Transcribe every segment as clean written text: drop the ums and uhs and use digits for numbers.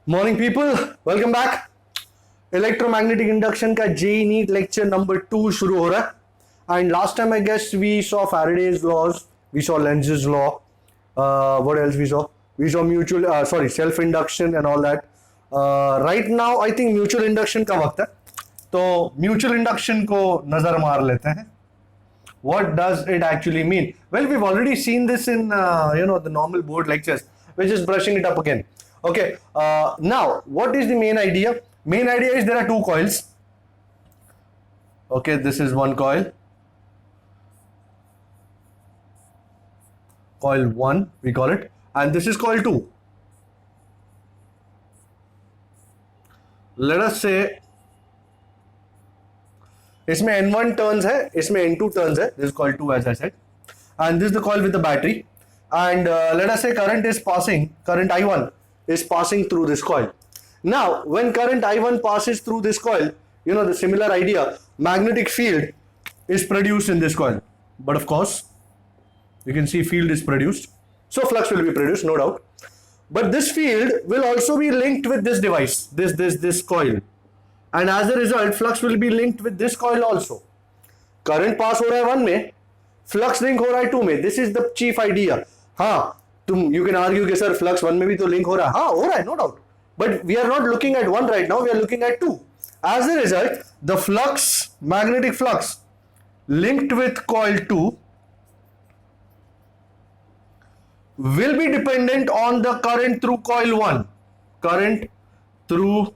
Morning people, welcome back. Electromagnetic induction का JEE NEET lecture number 2 शुरू हो रहा है। And last time I guess we saw Faraday's laws, we saw Lenz's law, what else we saw mutual sorry self induction and all that. Right now I think mutual induction का वक्त है, तो mutual induction को नजर मार लेते हैं। What does it actually mean? Well, we've already seen this in the normal board lectures. We're just brushing it up again. Okay. Now, what is the main idea? Main idea is there are two coils. Okay, this is one coil. Coil 1, we call it, and this is coil 2. Let us say इसमें N1 turns है, इसमें N2 turns है. This is coil 2 as I said, and this is the coil with the battery. And let us say current I1 is passing through this coil. Now, when current I1 passes through this coil, the similar idea, magnetic field is produced in this coil. But of course, you can see field is produced, so flux will be produced, no doubt. But this field will also be linked with this device, this coil. And as a result, flux will be linked with this coil also. Current pass हो रहा है 1 में, flux link हो रहा है 2 में. This is the chief idea. हाँ, you can argue कि सर flux 1 में भी तो link हो रहा है. हाँ, हो रहा है, no doubt. But we are not looking at 1 right now, we are looking at 2. As a result, the flux, magnetic flux linked with coil 2 will be dependent on the current through coil 1. Current through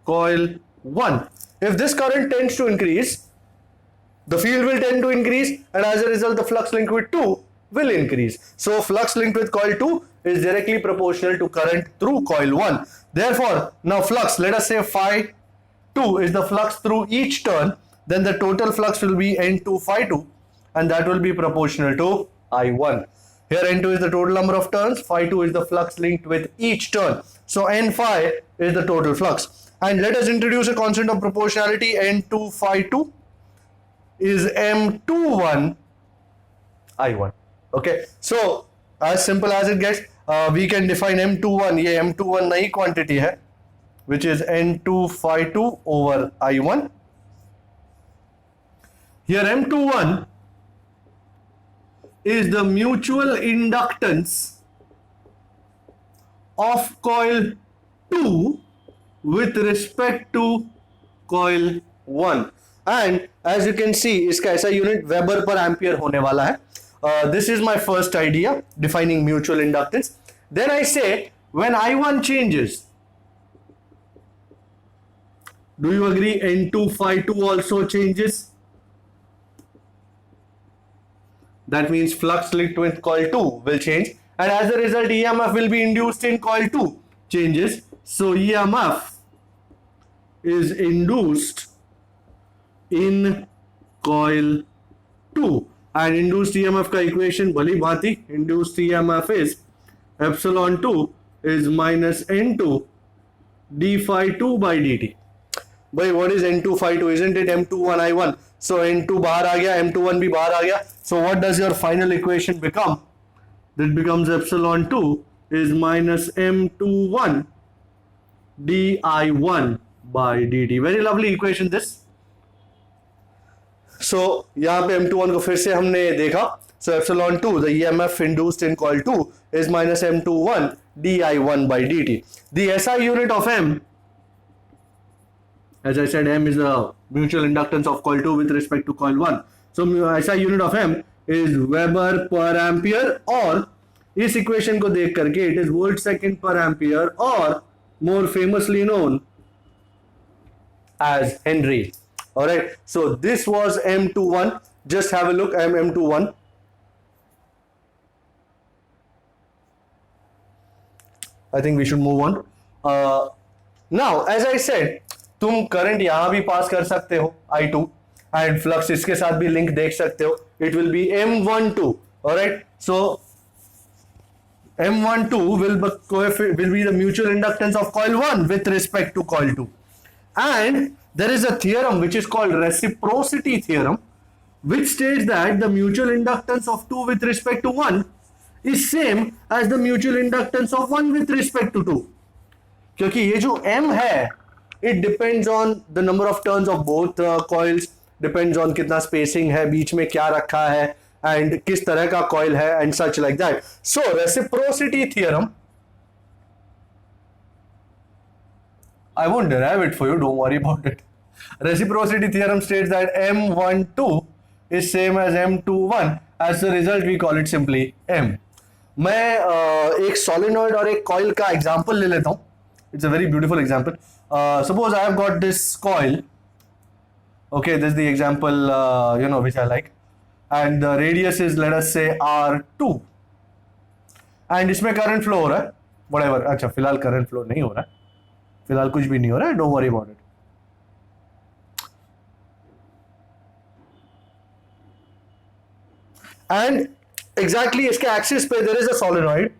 coil 1. If this current tends to increase, the field will tend to increase, and as a result the flux linked with 2 will increase. So flux linked with coil 2 is directly proportional to current through coil 1. Therefore, now flux, let us say phi 2 is the flux through each turn, then the total flux will be N2 phi 2, and that will be proportional to I1. Here N2 is the total number of turns, phi 2 is the flux linked with each turn. So N phi is the total flux. And let us introduce a constant of proportionality. N2 phi 2 is M21 I1. Okay, so as simple as it gets, we can define M21. ये M21 नई quantity है, which is N2 phi 2 over I1. Here M21 is the mutual inductance of coil 2 with respect to coil 1. And as you can see, इसका ऐसा unit weber पर ampere होने वाला है. This is my first idea defining mutual inductance. Then I say when I1 changes, do you agree N2 phi 2 also changes? That means flux linked with coil 2 will change, and as a result EMF will be induced in coil 2 changes. So EMF is induced in coil 2, and induced EMF का equation भली भांति, induced EMF is epsilon 2 is minus N2 d phi 2 by dt. भाई what is N2 phi 2? Isn't it M21 I1? So N2 बाहर आ गया, M21 भी बाहर आ गया. So what does your final equation become? That becomes epsilon 2 is minus M21 di1 by dt. Very lovely equation this. So यहाँ पे M21 को फिर से हमने देखा. So epsilon 2, the EMF induced in coil 2 is minus M21 di1 by dt. The SI unit of M, as I said, M is the mutual inductance of coil 2 with respect to coil 1. So SI unit of M is Weber per ampere, और इस equation को देख करके it is volt second per ampere, or more famously known as Henry. Alright, so this was M21. Just have a look at M21. I think we should move on. Now, as I said, तुम current यहां भी पास कर सकते हो I2, and flux इसके साथ भी link देख सकते हो. It will be M12. Alright, so M12 will be the mutual inductance of coil 1 with respect to coil 2. And there is a theorem which is called reciprocity theorem, which states that the mutual inductance of 2 with respect to 1 is same as the mutual inductance of 1 with respect to 2. क्योंकि ये जो m है it depends on the number of turns of both coils, depends on कितना spacing है, बीच में क्या रखा है एंड किस तरह का कॉइल है and such like that. So reciprocity theorem, I won't derive it for you, don't worry about it. Reciprocity theorem states that M12 is same as M21. As a result, we call it simply M. मैं एक solenoid और एक coil का example ले लेता हूँ. It's a very beautiful example. Suppose I have got this coil. Okay, this is the example which I like. And the radius is, let us say, R2. And इसमें current flow हो रहा है. Whatever. अच्छा, फिलहाल current flow नहीं हो रहा है. फिलहाल कुछ भी नहीं हो रहा है, don't worry about it. And exactly इसके एक्सिस पे देयर इज अ सोलेनॉइड.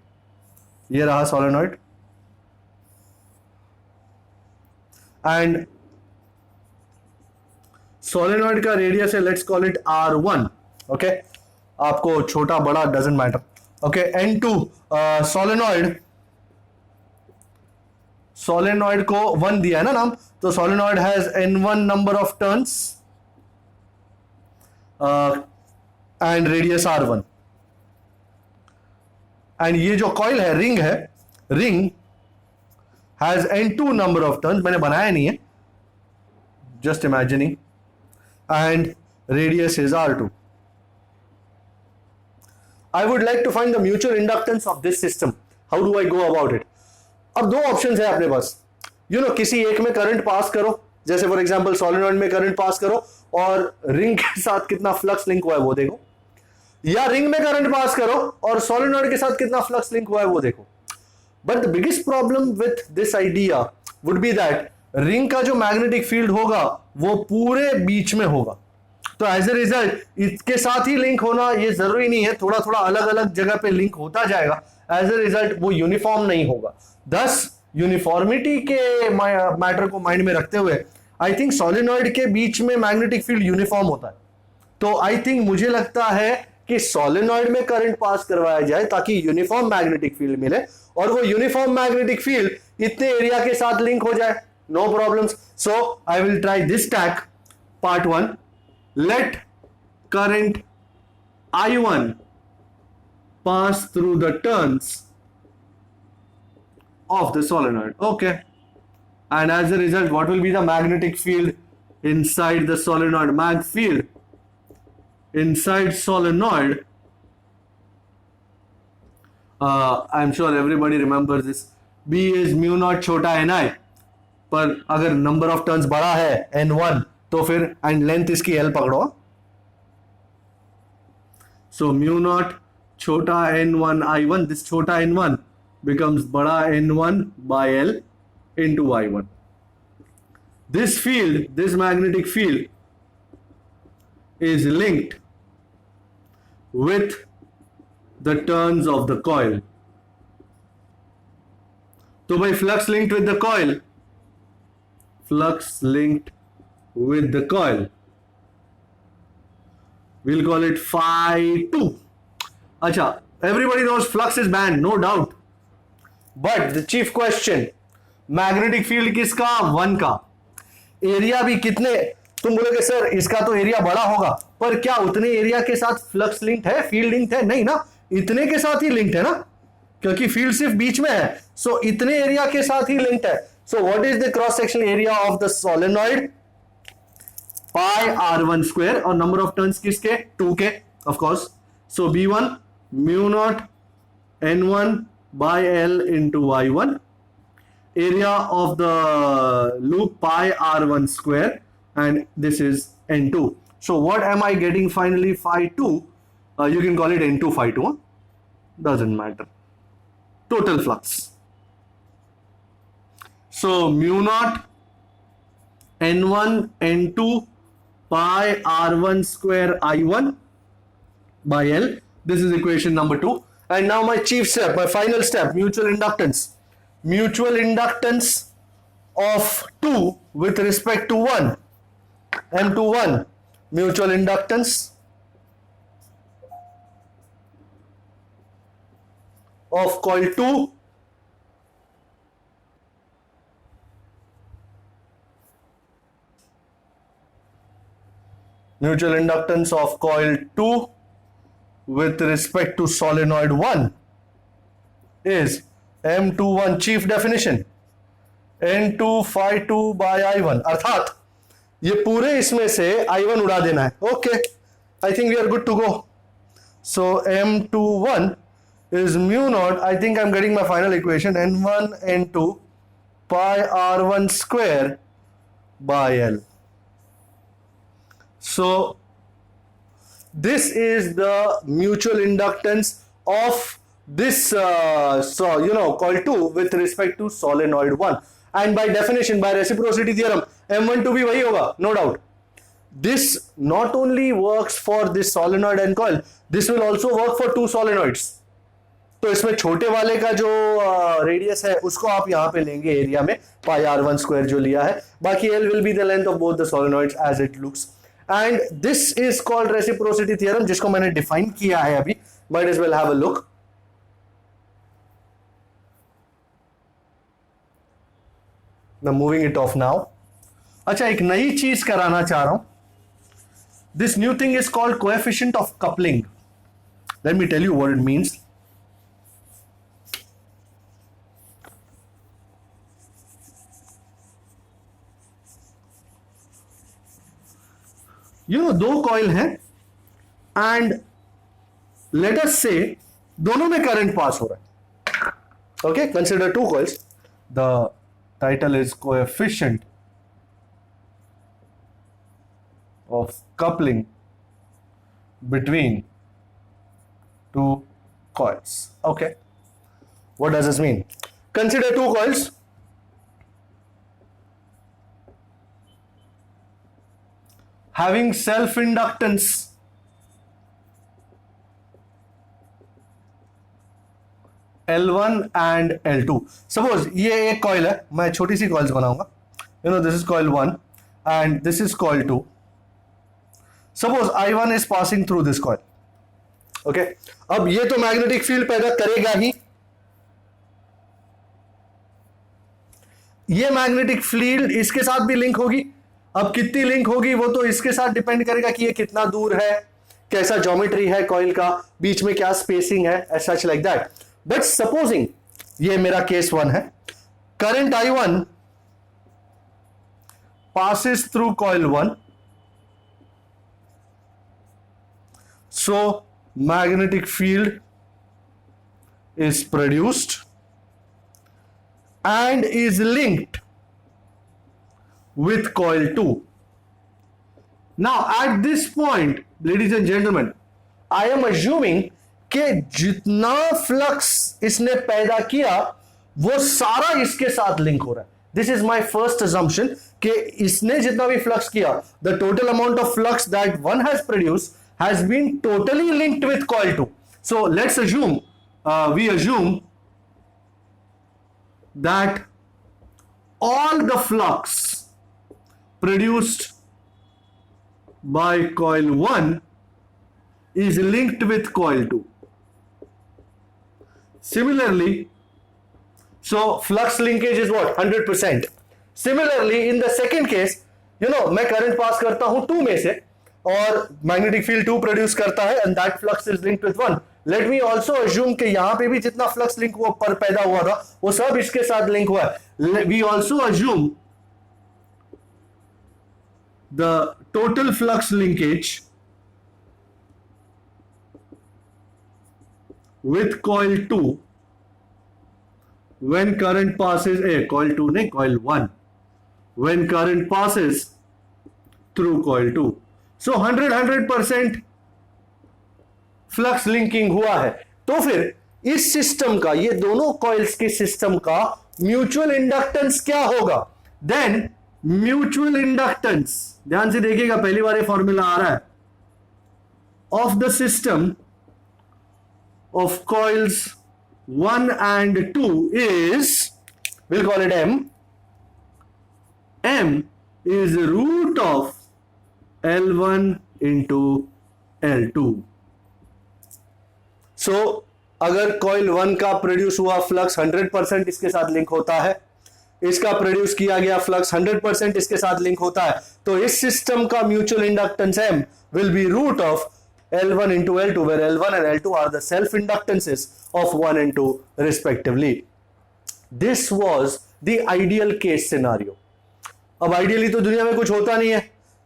ये रहा सोलेनॉइड एंड सोलेनॉइड का रेडियस है, let's call it R1. Okay, आपको छोटा बड़ा doesn't matter. Okay, N2 solenoid को 1 दिया है ना नाम, तो solenoid has N1 number of turns and radius R1. And ये जो कॉइल है, ring has N2 number of turns. मैंने बनाया नहीं है, just imagining. And radius is R2. I would like to find the mutual inductance of this system. How do I go about it? अब दो options है अपने पास. किसी एक में करंट पास करो, जैसे फॉर एग्जांपल सोलेनॉइड में करंट पास करो और रिंग के साथ कितना फ्लक्स लिंक हुआ है वो देखो, या रिंग में करंट पास करो और सोलेनॉइड के साथ कितना फ्लक्स लिंक हुआ है वो देखो. But the biggest problem with this idea would be that ring का जो मैग्नेटिक फील्ड होगा वो पूरे बीच में होगा. तो एज ए रिजल्ट इसके साथ ही लिंक होना ये जरूरी नहीं है, थोड़ा थोड़ा अलग अलग जगह पे लिंक होता जाएगा. एज ए रिजल्ट वो यूनिफॉर्म नहीं होगा. दस यूनिफॉर्मिटी के मैटर को माइंड में रखते हुए आई थिंक सोलेनॉइड के बीच में मैग्नेटिक फील्ड यूनिफॉर्म होता है. तो आई थिंक मुझे लगता है कि सोलेनॉइड में करंट पास करवाया जाए ताकि यूनिफॉर्म मैग्नेटिक फील्ड मिले और वो यूनिफॉर्म मैग्नेटिक फील्ड इतने एरिया के साथ लिंक हो जाए. No problems. So I will try this tack. Part 1, let current I1 pass through the turns of the solenoid. Okay, and as a result what will be the magnetic field inside the solenoid? Mag field inside solenoid, I'm sure everybody remembers this. B is mu naught छोटा ni, पर अगर number of turns बड़ा है N1 तो फिर and length इसकी L पकड़ो. सो mu naught छोटा N1 I1, दिस छोटा N1 becomes बड़ा N1 by L into I1. This field, this magnetic field is linked with the turns of the coil. तो भाई flux linked with the coil, flux linked with the coil, we'll call it phi2. अच्छा, everybody knows flux is banned, no doubt, but the chief question, magnetic field किसका? 1 का. Area भी कितने? तुम बोलोगे sir इसका तो एरिया बड़ा होगा, पर क्या उतने एरिया के साथ फ्लक्स लिंक्ड है, फील्ड लिंक्ड है? नहीं ना, इतने के साथ ही लिंक्ड है ना, क्योंकि फील्ड सिर्फ बीच में है. सो इतने एरिया के साथ ही लिंक्ड है. So what is the cross sectional area of the solenoid? Pi R1 square. और नंबर ऑफ टर्न्स किसके? 2 के of course. So B1 mu naught N1 by L into Y1. Area of the loop pi R1 square, and this is N2. So what am I getting finally? Phi2. You can call it N2 Phi2. Huh? Doesn't matter. Total flux. So mu naught N1 N2 pi R1 square I1 by L. This is equation number 2. And now my chief step, my final step, mutual inductance. Mutual inductance of 2 with respect to 1. M21. Mutual inductance of coil 2 mutual inductance of coil 2 with respect to solenoid 1 is M21 chief definition N2 phi 2 by I1, अर्थात ये पूरे इसमें से I1 उड़ा देना है. Okay, I think we are good to go. So M21 is mu naught, I think I'm getting my final equation, N1 N2 pi R1 square by L. So this is the mutual inductance of this coil 2 with respect to solenoid 1, and by definition, by reciprocity theorem, M12 भी वही होगा, no doubt. This not only works for this solenoid and coil, this will also work for two solenoids. तो इसमें छोटे वाले का जो radius है उसको आप यहां पे लेंगे एरिया में, पाई R1 स्क्वायर जो लिया है, बाकी L will be the length of both the solenoids as it looks. And this is called reciprocity theorem, जिसको मैंने डिफाइन किया है अभी. Might as well have a look. Now moving it off now. अच्छा, एक नई चीज कराना चाह रहा हूं. This new thing is called coefficient of coupling. Let me tell you what it means. दो कॉइल हैं एंड लेट अस से दोनों में करंट पास हो रहा है. Okay, consider two coils. The title is coefficient of coupling between two coils. Okay, what does this mean? Consider two coils. Having self inductance L1 and L2. Suppose ये एक coil है, मैं छोटी सी coils बनाऊंगा. This is coil 1 and this is coil 2. Suppose I1 is passing through this coil. Okay, अब ये तो magnetic field पैदा करेगा ही. ये मैग्नेटिक फील्ड इसके साथ भी लिंक होगी. अब कितनी लिंक होगी वो तो इसके साथ डिपेंड करेगा कि ये कितना दूर है, कैसा ज्योमेट्री है कॉइल का, बीच में क्या स्पेसिंग है, as such like that. But supposing ये मेरा केस 1 है. Current I1 passes through coil 1, so magnetic field is produced and is linked with coil 2. Now at this point, ladies and gentlemen, I am assuming कि जितना flux इसने पैदा किया वो सारा इसके साथ लिंक हो रहा है. This is my first assumption कि इसने जितना भी फ्लक्स किया, the total amount of flux that one has produce has been totally linked with coil 2. So let's assume we assume that all the flux produced by coil 1 is linked with coil 2. Similarly, so flux linkage is what? 100%. Similarly, in the second case, मैं current pass करता हूं 2 में से और magnetic field 2 produce करता है and that flux is linked with 1. Let me also assume कि यहां पे भी जितना फ्लक्स लिंक हुआ पर पैदा हुआ था वो सब इसके साथ लिंक हुआ है. We also assume the total flux linkage with coil 2 when current passes coil 2 नहीं coil 1 when current passes through coil 2. So 100% flux linking हुआ है. तो फिर इस सिस्टम का, ये दोनों कॉइल्स के सिस्टम का म्यूचुअल इंडक्टेंस क्या होगा? देन म्यूचुअल इंडक्टेंस, ध्यान से देखिएगा, पहली बार ये फॉर्मूला आ रहा है, of the system of coils 1 and 2 is, we'll call it M. M is root of L1 into L2. So अगर कॉइल 1 का प्रोड्यूस हुआ फ्लक्स 100% इसके साथ लिंक होता है, इसका प्रोड्यूस किया गया फ्लक्स 100% इसके साथ लिंक होता है, तो इस सिस्टम का mutual inductance M will be root of L1 into L2, where L1 and L2 are the self inductances of 1 and 2 respectively. This was the ideal case scenario. अब आइडियली तो दुनिया में कुछ होता नहीं है,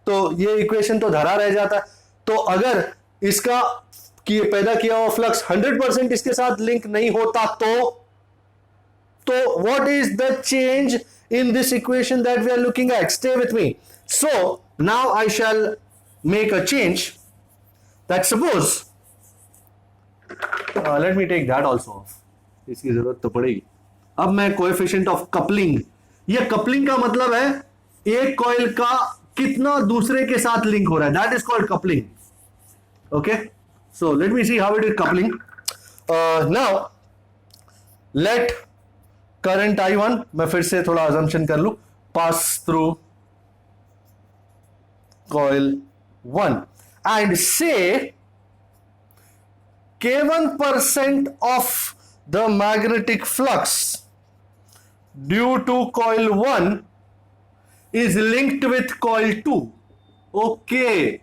तो ये इक्वेशन तो धरा रह जाता है। तो अगर इसका पैदा किया हुआ फ्लक्स 100% इसके साथ लिंक नहीं होता तो what is the change in this equation that we are looking at? Stay with me. So now I shall make a change. That suppose let me take that also off, इसकी जरूरत तो पड़ेगी। अब मैं coefficient of coupling, ये coupling का मतलब है एक कॉइल का कितना दूसरे के साथ लिंक हो रहा है, that is called coupling. Okay, so let me C how it is coupling. Now let current I1, मैं फिर से थोड़ा अजम्पशन कर लूं, pass through coil 1 and say K1% of the magnetic flux due to coil 1 is linked with coil 2. Okay.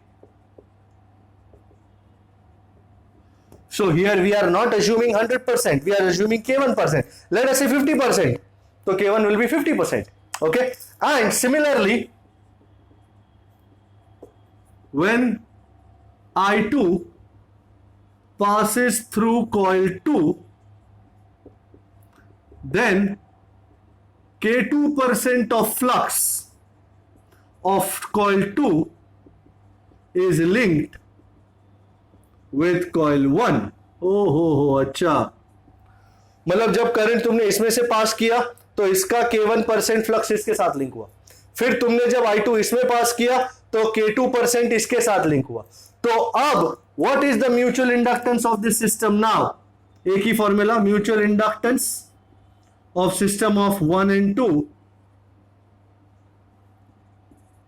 So here we are not assuming 100%, we are assuming K1%. Let us say 50%. So K1 will be 50%. Okay. And similarly, when I2 passes through coil 2, then K2% of flux of coil 2 is linked with coil 1. हो अच्छा, मतलब जब current तुमने इसमें से पास किया तो इसका K1% फ्लक्स इसके साथ लिंक हुआ, फिर तुमने जब I2 इसमें पास किया तो K2% इसके साथ लिंक हुआ। तो अब what is the mutual inductance of this system now? एक ही formula, mutual inductance of system of 1 and 2,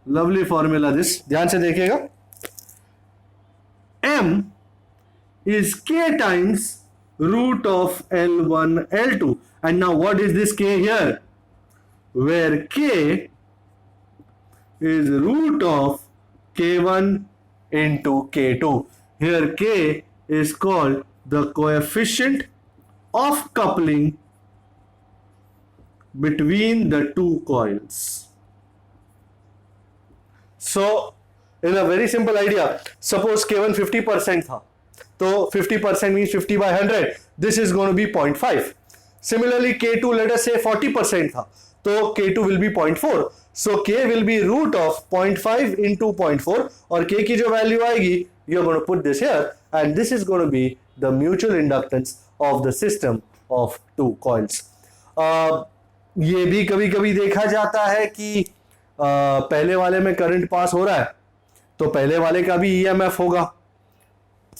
lovely formula this, ध्यान से देखिएगा, M is K times root of L1 L2, and now what is this K here? Where K is root of K1 into K2. Here K is called the coefficient of coupling between the two coils. So in a very simple idea, suppose K1 50% था, तो 50% means 50 by 100, this is going to be 0.5. Similarly K2, let us say 40% था, तो K2 will be 0.4. So K will be root of 0.5 into 0.4, और K की जो value आएगी, you are going to put this here, and this is going to be the mutual inductance of the system of two coils. ये भी कभी कभी देखा जाता है कि पहले वाले में करंट पास हो रहा है तो पहले वाले का भी EMF होगा,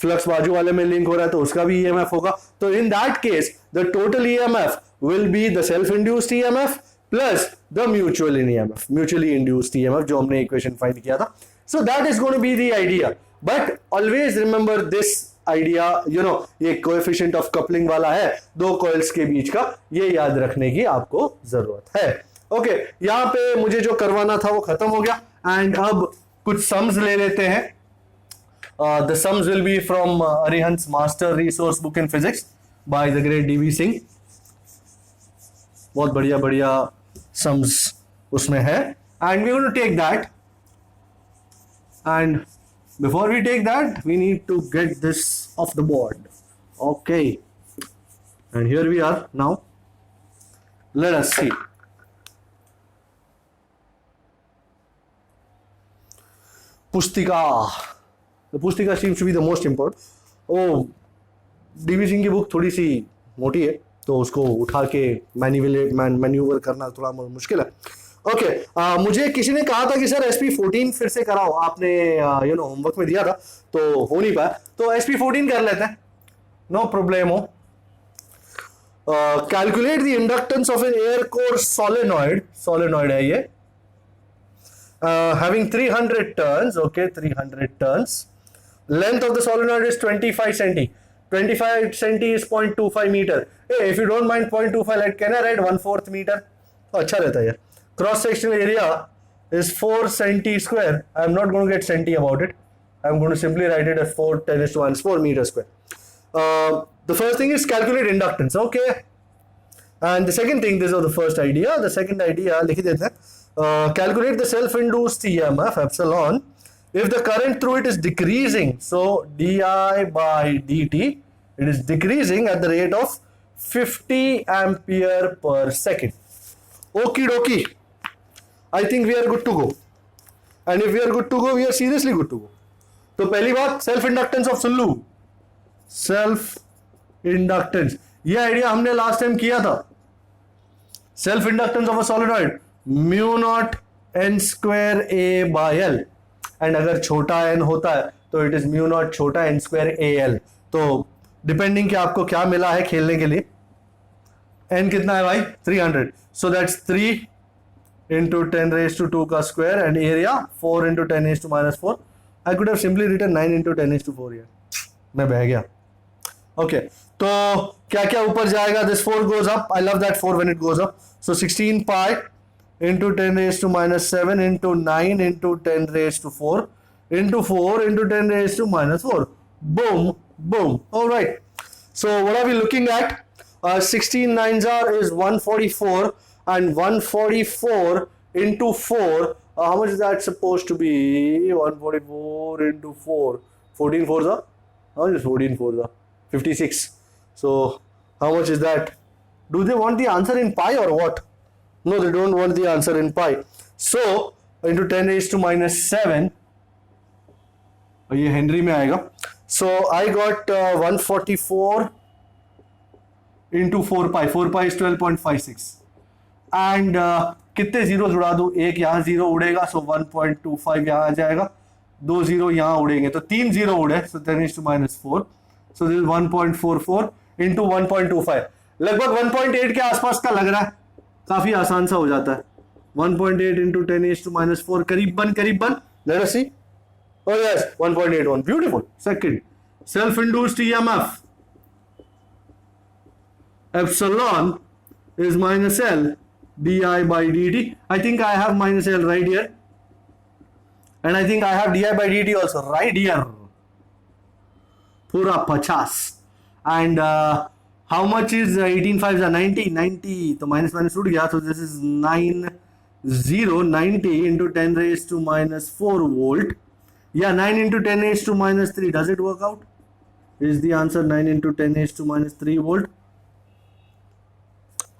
फ्लक्स बाजू वाले में लिंक हो रहा है तो उसका भी EMF होगा। तो in that case the total EMF will be the self induced EMF plus the mutual EMF, mutually induced EMF, जो हमने इक्वेशन फाइंड किया था। So that is going to be the idea, but always remember this idea, you know, ये coefficient of coupling वाला है दो coils के बीच का, ये याद रखने की आपको जरूरत है। ओके, यहाँ पे मुझे जो करवाना था वो खत्म हो गया, एंड अब कुछ सम्स ले लेते हैं। The sums will be from Arihant master resource book in physics by the great DV Singh. बहुत बढ़िया बढ़िया सम्स उसमें है, and we going to take that, and before we take that we need to get this off the board. Okay, and here we are now. Let us see. पुस्तिका, the पुस्तिका seems to be the most important. Oh, DV Singh की book थोड़ी सी मोटी है तो उसको उठा के मैन्यूवर करना थोड़ा मुश्किल है। ओके, मुझे किसी ने कहा था कि सर SP14 फिर से कराओ, आपने यू नो होमवर्क में दिया था तो हो नहीं पाया, तो SP14 कर लेते हैं, no problem. Calculate the inductance of an air core solenoid है ये, having 300 turns. Okay, 300 turns. Length of the solenoid is 25 centi. 25 centi is 0.25 meter. Hey, if you don't mind 0.25, like, can I write 1/4 meter? अच्छा रहता है. Cross sectional area is 4 centi square. I am not going to get centi about it. I am going to simply write it as 4 10 to minus 4 meter square. The first thing is calculate inductance. Okay. And the second thing, this was the first idea. The second idea, लिख देते हैं. Calculate the self-induced EMF epsilon if the current through it is decreasing. So di by dt, it is decreasing at the rate of 50 ampere per second. Okie dokie. I think we are good to go. And if we are good to go, we are seriously good to go. तो पहली बात, self inductance of Sulu. Self inductance. ये idea हमने last time किया था. Self inductance of a solenoid mu naught n square a by l. And अगर छोटा n होता है तो इट इज म्यू नॉट छोटा n स्क्वायर a l. तो डिपेंडिंग कि आपको क्या मिला है खेलने के लिए. n कितना है भाई? 300. So that's 3 into 10 raised to 2 का square and area 4 into 10 raised to minus 4. I could have simply written 9 into 10 raised to 4 यार. मैं बह गया. ओके तो क्या क्या ऊपर जाएगा? This 4 goes up. I love that 4 when it goes up. So 16 pi into 10 raised to minus 7 into 9 into 10 raised to 4 into 4 into 10 raised to minus 4. Boom, boom. All right. So what are we looking at? 16 nines are is 144 and 144 into 4. How much is that supposed to be? 144 into 4. 14 fours are? How much is 14 fours are? 56. So how much is that? Do they want the answer in pi or what? No, they don't want the answer in pi. So into 10 raised to minus 7. ये Henry में आएगा. So I got 144 into 4 pi. 4 pi is 12.56. And कितने zero उड़ा दूं? एक यहाँ zero उड़ेगा, so 1.25 यहाँ आ जाएगा. 2 जीरो यहाँ उड़ेंगे, तो 3 जीरो उड़े, so 10 raised to minus 4. So this is 1.44 into 1.25. लगभग 1.8 के आसपास का लग रहा है. काफी आसान सा हो जाता है. 1.8 into 10 raised to minus 4. करीबन. Let us see. Oh yes, 1.81. Beautiful. Second, self-induced EMF epsilon is minus L di by dt. I think I have minus L right here. And I think I have di by dt also right here. Pura 50. And how much is 18 5s are 90? तो minus टूट गया. So this is 90 into 10 raised to minus 4 volt. Yeah, 9 into 10 raised to minus 3. Does it work out? Is the answer 9 into 10 raised to minus 3 volt?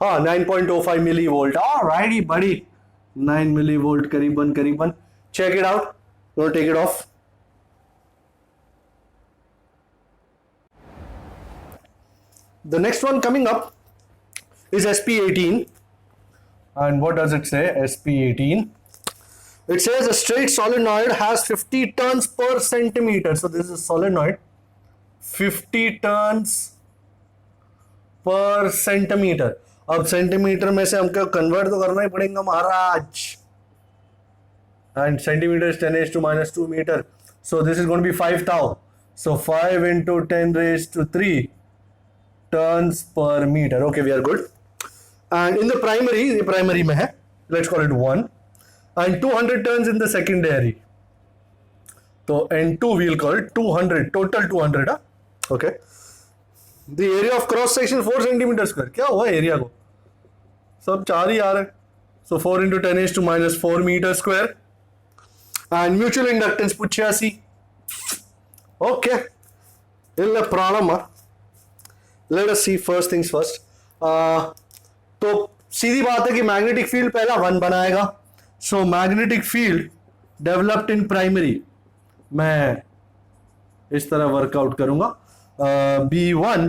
9.05 millivolt. Alrighty, buddy. 9 millivolt, करीबन. Check it out. Don't take it off. The next one coming up is SP18. And what does it say? SP18. It says a straight solenoid has 50 turns per centimeter. So this is a solenoid. 50 turns per centimeter. अब centimetre में से हमको convert तो करना ही पड़ेगा महाराज. And centimeter is 10 raised to minus 2 meter. So this is going to be 5 tau. So 5 into 10 raised to 3 turns per meter. Okay, we are good. And in the primary में है, let's call it 1. And 200 turns in the secondary. So N2 we'll call it 200. Total 200. Okay. The area of cross section 4 centimeter square. क्या हुआ area को? सब 4 ही आ रहे हैं. So 4 into 10 raised to minus 4 meter square. And mutual inductance 85. Okay. Illa problem. Let us see first things first. तो सीधी बात है कि मैग्नेटिक फील्ड पहला 1 बनाएगा. So magnetic field developed in primary मैं इस तरह वर्कआउट करूंगा. B1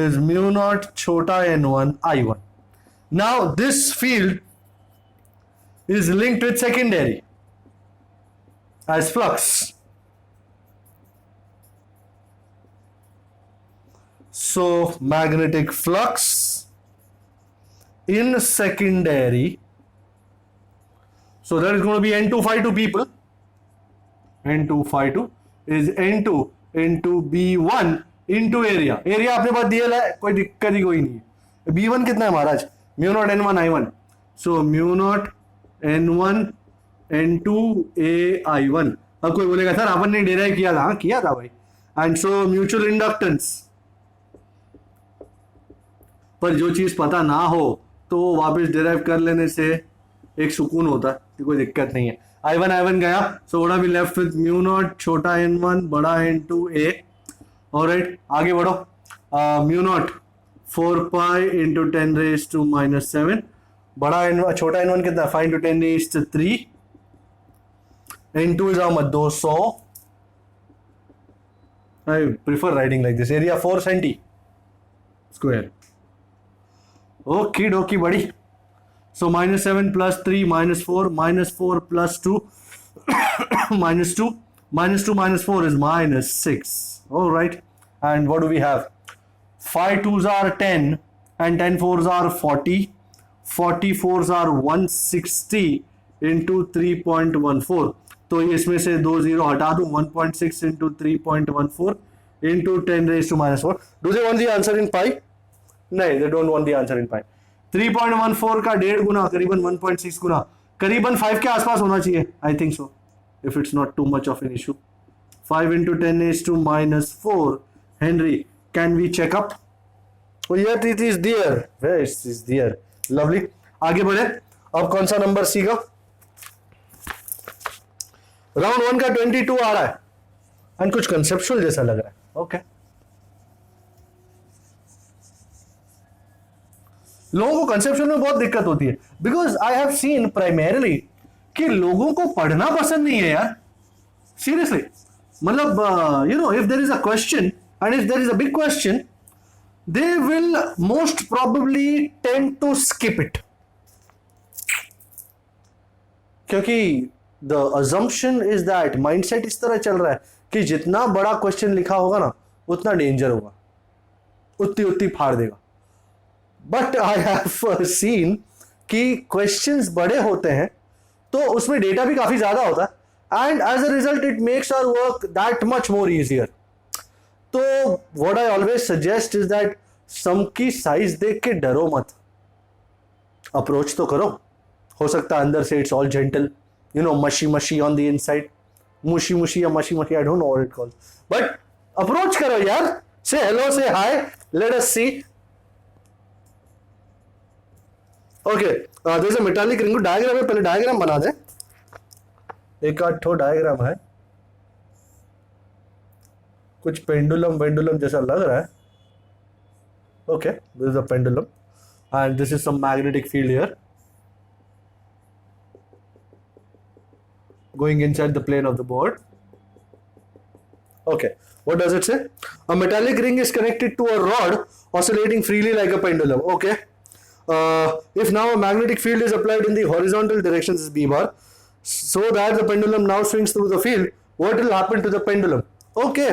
is mu naught छोटा n1 I1. Now this field is linked with secondary as flux. So magnetic flux in secondary. So that is going to be N2 phi 2 people. N2 phi 2 is N2 into B1 into area. Area अपने पास दिया है, कोई दिक्कत ही कोई नहीं है. B1 कितना है महाराज? Mu naught N1 I1. So mu naught N1 N2 AI1. अब कोई बोलेगा सर अपन ने डिराइव किया था. हाँ किया था भाई. एंड सो म्यूचुअल इंडक्टेंस, पर जो चीज पता ना हो तो वापस डिराइव कर लेने से एक सुकून होता है कि कोई दिक्कत नहीं है. I1 गया. So what are we left with mu naught छोटा N1 बड़ा N2 A. ऑलराइट आगे बढ़ो. Mu naught 4 pi into 10 raise to -7. बड़ा N1 छोटा N1 कितना 5 into 10 raise to 3. N2 is how much 200. I prefer writing like this. Area 4 centi square. Okay, dokie, buddy. So -7 plus 3 -4 -4 plus 2 -2 -2 -4 is -6. All right. And what do we have? 5 2s are 10 and 10 4s are 40. 40 4s are 160 into 3.14. तो इसमें से 2 0 हटा दूं. 1.6 into 3.14 into 10 raised to -4. Do they want the answer in pi? नहीं, they don't want the answer in pi. 3.14 का 1.5 गुना करीबन 1.6 गुना करीबन 5 के आसपास होना चाहिए. I think so, if it's not too much of an issue. 5 into 10 raised to -4 Henry. Can we check up? Oh yeah, it is there. Where is this there? Lovely. आगे बढ़े. अब कौन सा नंबर सी का? Round 1 का 22 आ रहा है and कुछ कंसेप्चुअल जैसा लग रहा है. ओके लोगों को कंसेप्चुअल में बहुत दिक्कत होती है because I have seen primarily कि लोगों को पढ़ना पसंद नहीं है यार. सीरियसली मतलब you know if there is a question and if there is a big question they will most probably tend to skip it, क्योंकि the assumption is that mindset इस तरह चल रहा है कि जितना बड़ा क्वेश्चन लिखा होगा ना उतना डेंजर होगा, उतनी उतनी फाड़ देगा. बट आई हैव सीन कि क्वेश्चंस बड़े होते हैं तो उसमें डेटा भी काफी ज्यादा होता है and as a result it makes our work that much more easier. तो what I always suggest is that some की साइज देख के डरो मत, अप्रोच तो करो. हो सकता है अंदर से it's all gentle, you know, mushy on the inside, mushy या mushy, I don't know what it calls, but approach करो यार, say hello, say hi, let us see. Okay, there's a metallic ring. Diagram है, पहले diagram बना दे. एक आठ ठो diagram है, कुछ पेंडुलम जैसा लग रहा है. Okay, this is a pendulum and this is some magnetic field here going inside the plane of the board. Okay, what does it say? A metallic ring is connected to a rod oscillating freely like a pendulum. Okay, if now a magnetic field is applied in the horizontal direction, this is B bar, so that the pendulum now swings through the field, what will happen to the pendulum? Okay,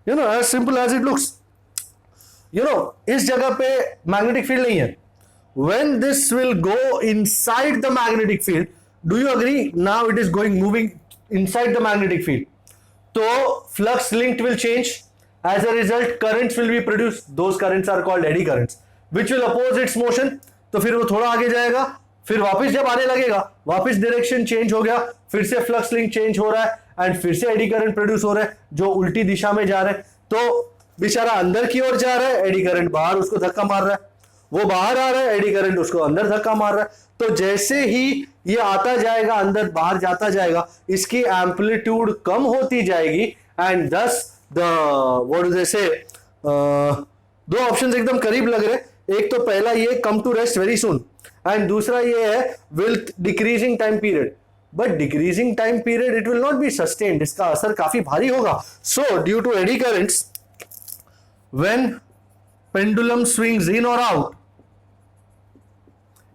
you know, as simple as it looks. You know, इस जगह पे magnetic field नहीं है. When this will go inside the magnetic field, do you agree? Now it is moving inside the magnetic field. So flux linked will change. As a result, currents will be produced. Those currents are called eddy currents, which will oppose its motion. तो फिर वो थोड़ा आगे जाएगा, फिर वापस जब आने लगेगा, वापस डायरेक्शन चेंज हो गया, फिर से फ्लक्स लिंक चेंज हो रहा है एंड फिर से एडी करंट प्रोड्यूस हो रहा है जो उल्टी दिशा में जा रहा है. तो बेचारा अंदर की ओर जा रहा है, एडी करंट बाहर उसको धक्का मार रहा है. वो बाहर आ रहा है, एडी करंट उसको अंदर धक्का मार रहा है. तो जैसे ही ये आता जाएगा, अंदर बाहर जाता जाएगा, इसकी एम्पलीट्यूड कम होती जाएगी एंड दस द व्हाट डू दे से, दो ऑप्शंस एकदम करीब लग रहे. एक तो पहला ये come to rest very soon and दूसरा ये है will decreasing time period. But decreasing time period it will not be sustained, इसका असर काफी भारी होगा. So due to eddy currents when pendulum swings in or out,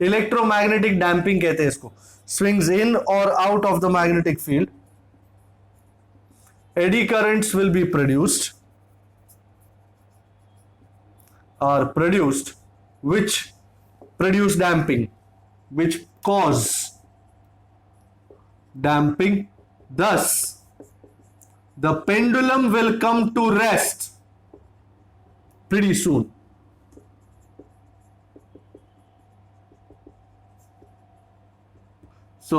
electromagnetic damping कहते हैं इसको, swings in or out of the magnetic field, eddy currents will be produced which produce damping, which cause damping. Thus the pendulum will come to rest pretty soon. So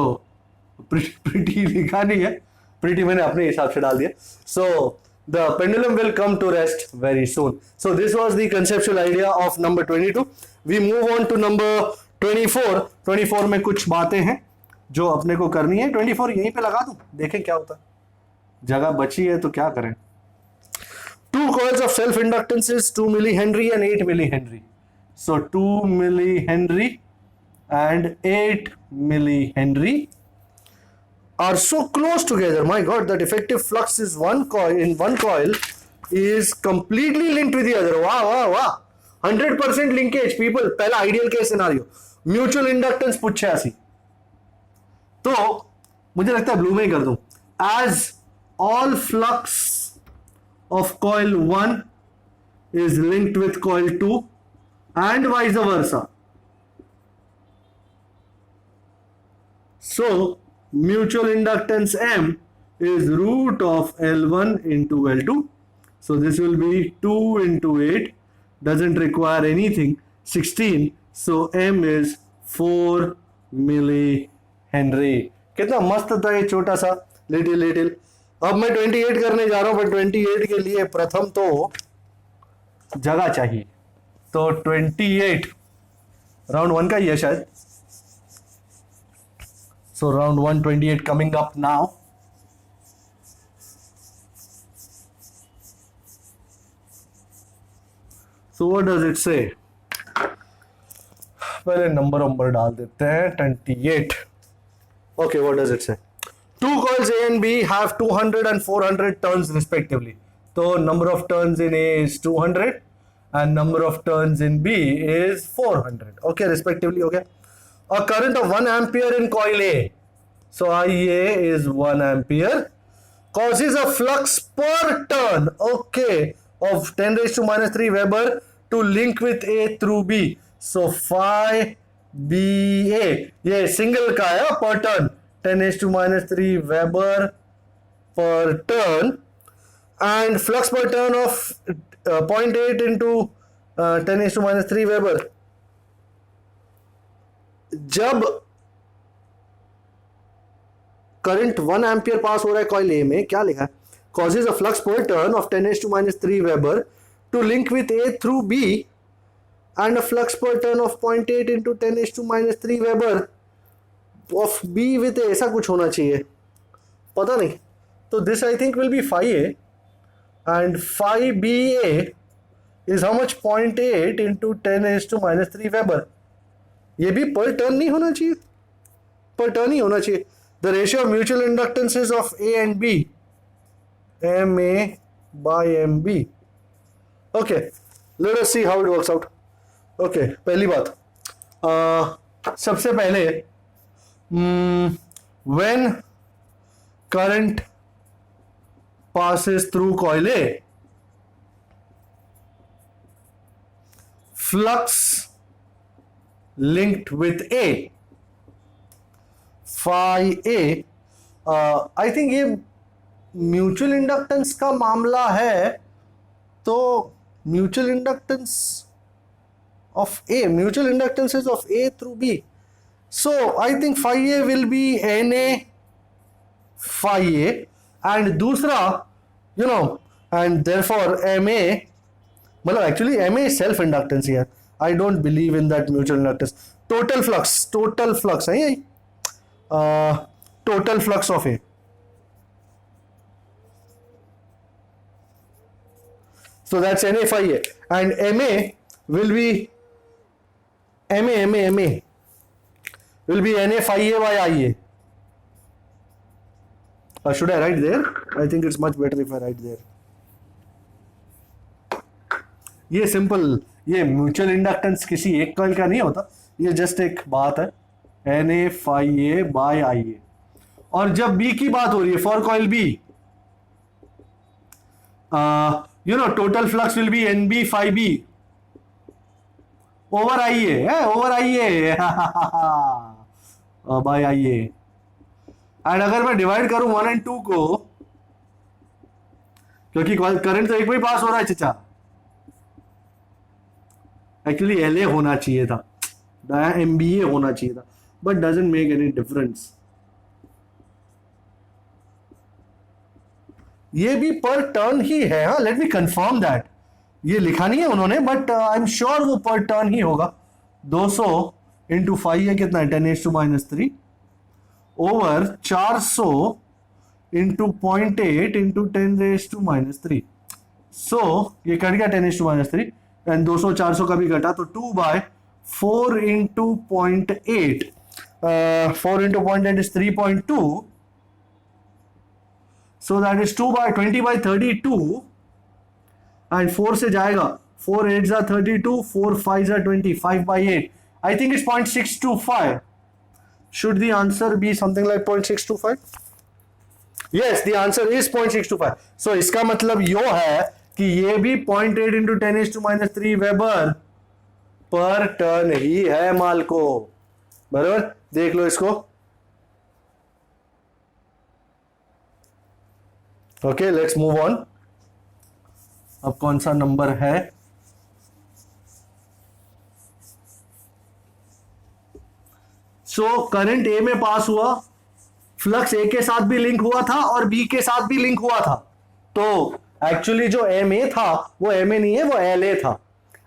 pretty लिखा नहीं है, pretty मैंने अपने हिसाब से डाल दिया. सो the pendulum will come to rest very soon. So this was the conceptual idea of number 22. We move on to number 24. 24 में कुछ बातें हैं जो अपने को करनी है. 24 यहीं पे लगा दूं, देखें क्या होता है. जगह बची है तो क्या करें. 2 coils of self inductances 2 millihenry and 8 millihenry. So 2 millihenry and 8 millihenry are so close together. My God, that effective flux is one coil is completely linked with the other. Wow, wow, wow. 100% linkage, people. पहला ideal case scenario. Mutual inductance पूछे ऐसी. तो मुझे लगता है blue में ही कर दूं. As all flux of coil 1 is linked with coil 2 and vice versa. So mutual inductance M is root of L1 into L2. So this will be 2 into 8. Doesn't require anything. 16. So M is 4 millihenry. कितना मस्त था ये छोटा सा little. अब मैं 28 करने जा रहा हूं, पर 28 के लिए प्रथम तो जगह चाहिए. तो 28 राउंड 1 का ही है शायद. So round 128 coming up now. So what does it say? पहले नंबर डाल देते हैं. 28. Okay, what does it say? 2 coils A and B have 200 and 400 turns respectively. So number of turns in A is 200 and number of turns in B is 400. Okay, respectively. Okay. A current of 1 ampere in coil A, so IA is 1 ampere, causes a flux per turn, okay, of 10 raised to minus 3 Weber to link with A through B. So phi BA, ये single का है per turn, 10 raised to minus 3 Weber per turn, and flux per turn of 0.8 into 10 raised to minus 3 Weber. जब current 1 ampere पास हो रहा है coil A में, क्या लिखा है? Causes a flux per turn of 10⁻³ weber to link with A through B and a flux per turn of 0.8 into 10⁻³ weber of B with A. ऐसा कुछ होना चाहिए, पता नहीं. तो this I think will be phi A and phi B A is how much 0.8 into 10⁻³ weber. ये भी पर टर्न नहीं होना चाहिए, पर टर्न ही होना चाहिए. The ratio of mutual inductances of A and B, M A by M B. Okay, let us see how it works out. Okay, पहली बात, सबसे पहले when current passes through coil A, flux linked with A, phi A. I think ये mutual inductance का मामला है. तो mutual inductance of A, mutual inductances of A through B. So I think phi A will be Na phi A, and दूसरा you know, and therefore Ma, मतलब actually Ma is self inductance here. I don't believe in that mutual inductance. Total flux है यही. Total flux of A. So that's Na phi A, and Ma will be Ma will be Na phi A by Ia. Should I write there? I think it's much better if I write there. ये simple, ये mutual inductance किसी एक coil का नहीं होता, ये just एक बात है, Na phi A by Ia. और जब B की बात हो रही है for coil B, you know, total flux will be NB phi B over Ia, over Ia by Ia. एंड अगर मैं डिवाइड करूं 1 और 2 को, क्योंकि करंट तो एक में पास हो रहा है चचा, एक्चुअली LA होना चाहिए था, MBA होना चाहिए था, but doesn't make any difference. ये भी पर टर्न ही है. हाँ, लेट मी कंफर्म दैट. ये लिखा नहीं है उन्होंने, बट आई एम श्योर वो पर टर्न ही होगा. 200 इंटू 5 है कितना है, 10⁻³ ओवर 400 इंटू 0.8 इंटू 10⁻³. सो ये कट गया 10⁻³ एंड 200 400 का भी घटा, तो 2/4 into 0.8. 4 into 0.8 is 3.2. So that is 20/32. And 4 से जाएगा, 4 8s are 32, 4 5s are 20, 5/8. I think it's 0.625. Should the answer be something like 0.625? Yes, the answer is 0.625. So इसका मतलब यो है कि ये भी 0.8 into 10⁻³ वेबर पर टर्न ही है माल को. बराबर, देख लो इसको. Okay, let's move on. अब कौन सा नंबर है? सो करंट ए में पास हुआ, फ्लक्स ए के साथ भी लिंक हुआ था और बी के साथ भी लिंक हुआ था. तो एक्चुअली जो एम ए था वो एम ए नहीं है, वो एल ए था.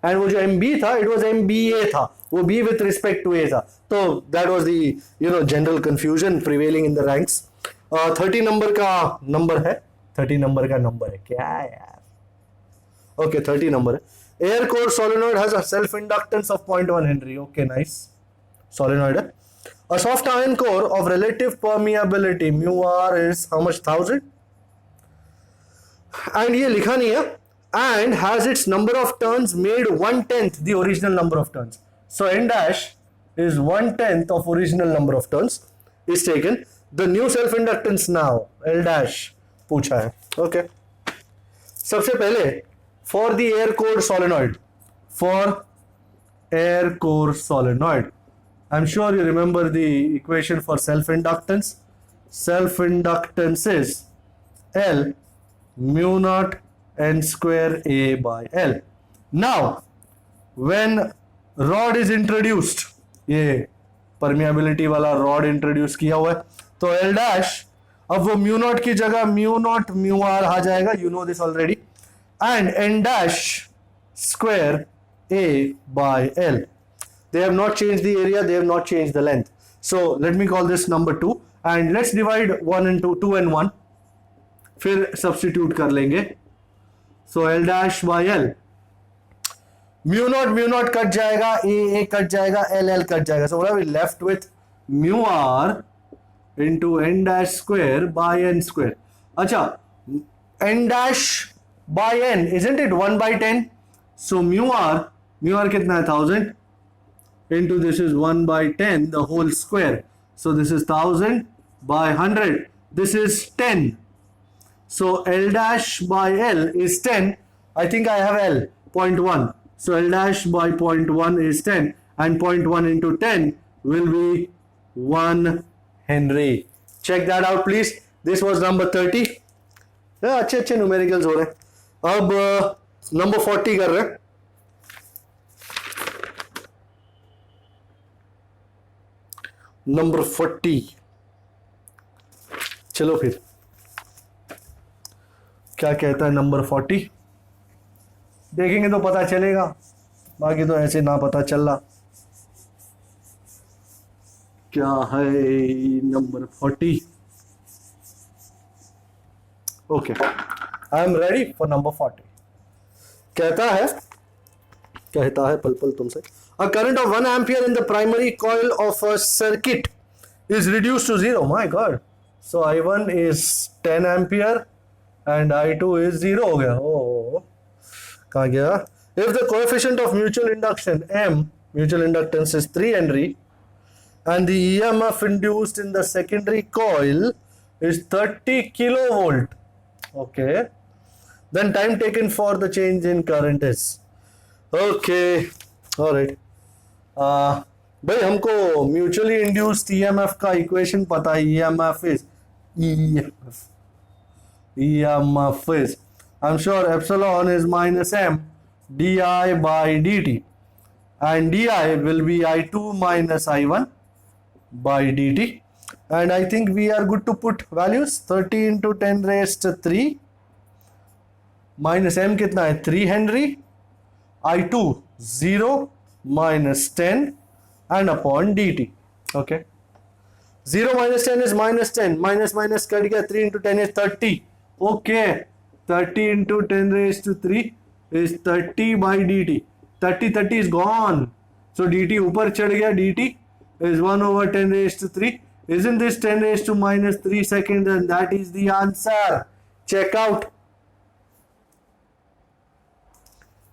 एंड वो जो एम बी था, इट वॉज एम बी ए था. वो बी विथ रिस्पेक्ट टू ए था. तो that was the general confusion prevailing in the ranks. 30 number का नंबर है. 30 नंबर का नंबर है क्या यार? ओके, 30 नंबर है. Air core solenoid has a self inductance of 0.1 Henry. Okay, nice. Solenoid है. A soft iron core of relative permeability mu r is how much, 1000? And ये लिखा नहीं है. And has its number of turns made 1/10 the original number of turns. So n dash is 1/10 of original number of turns is taken. The new self inductance now L dash पूछा है. Okay. सबसे पहले for the air core solenoid. For air core solenoid. I'm sure you remember the equation for self-inductance. Self-inductance is L mu naught n square A by L. Now, when rod is introduced, ये permeability वाला rod introduce किया हुआ है, तो L dash, अब वो mu naught की जगह mu naught mu r आ जाएगा, you know this already, and n dash square A by L. They have not changed the area, they have not changed the length. So let me call this number 2 and let's divide 1 into 2 and 1. फिर substitute कर लेंगे. So L dash by L. Mu naught cut जाएगा, A cut जाएगा, L cut जाएगा. So what are we left with? Mu r into n dash square by n square. अच्छा, n dash by n, isn't it 1/10? So mu r कितना है, 1000? Into this is 1/10 the whole square. So this is 1000 by 100. This is 10. So L dash by L is 10. I think I have L, 0.1. So L dash by 0.1 is 10 and 0.1 into 10 will be 1 Henry. Check that out please. This was number 30. अच्छे numericals हो रहे हैं. अब number 40 कर रहे हैं. Number 40. चलो फिर क्या कहता है नंबर 40. देखेंगे तो पता चलेगा, बाकी तो ऐसे ना पता चल रहा. क्या है number 40? Okay, I am ready for number 40. कहता है पल पल तुमसे. A current of 1 ampere in the primary coil of a circuit is reduced to 0. My God. So I1 is 10 ampere and I2 is 0 हो गया. Oh, कहाँ गया? If the coefficient of mutual induction M, mutual inductance is 3 Henry and the EMF induced in the secondary coil is 30 kilovolt. Okay. Then time taken for the change in current is. Okay. All right. भाई हमको mutually induced EMF का equation पता है. EMF is I am sure epsilon is minus M D I by D T and D I will be I2 minus I1 by dt. And I think we are good to put values. 30 into 10 raised to 3 minus M कितना है 3 Henry, I2 0 minus 10 and upon dt. Okay, 0 minus 10 is minus 10, minus minus cut गया, 3 into 10 is 30. Okay, 30 into 10 raised to 3 is 30 by dt. 30 is gone, so dt ऊपर चढ़ गया, dt is 1 over 10 raised to 3. Isn't this 10 raised to minus 3 seconds, and that is the answer. Check out.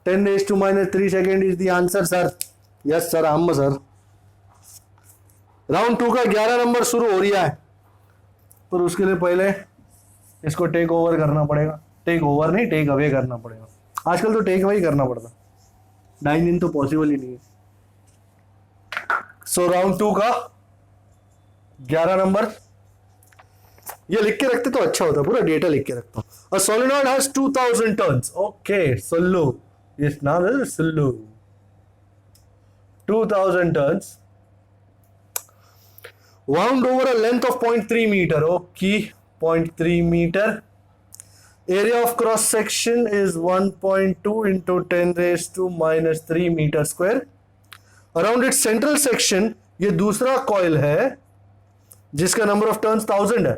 10 raised to minus 3 second is the answer, sir. Yes sir, हम sir. Round 2 का 11 number शुरू हो रहा है, पर उसके लिए पहले इसको टेक ओवर करना पड़ेगा. टेक ओवर नहीं, टेक अवे करना पड़ेगा. आजकल तो टेक अवे करना पड़ता, डाइन इन तो पॉसिबल ही नहीं है. सो राउंड 2 का 11 नंबर ये लिख के रखते तो अच्छा होता, पूरा डेटा लिख के रखता हूं. A solenoid has 2000 turns. Okay, solo, इस नाम है solo. 2000 turns wound over a length of 0.3 meter. Okay, 0.3 meter. Area of cross section is 1.2 into 10 raised to minus 3 meter square. Around its central section, ये दूसरा coil है जिसका number of turns 1000 है,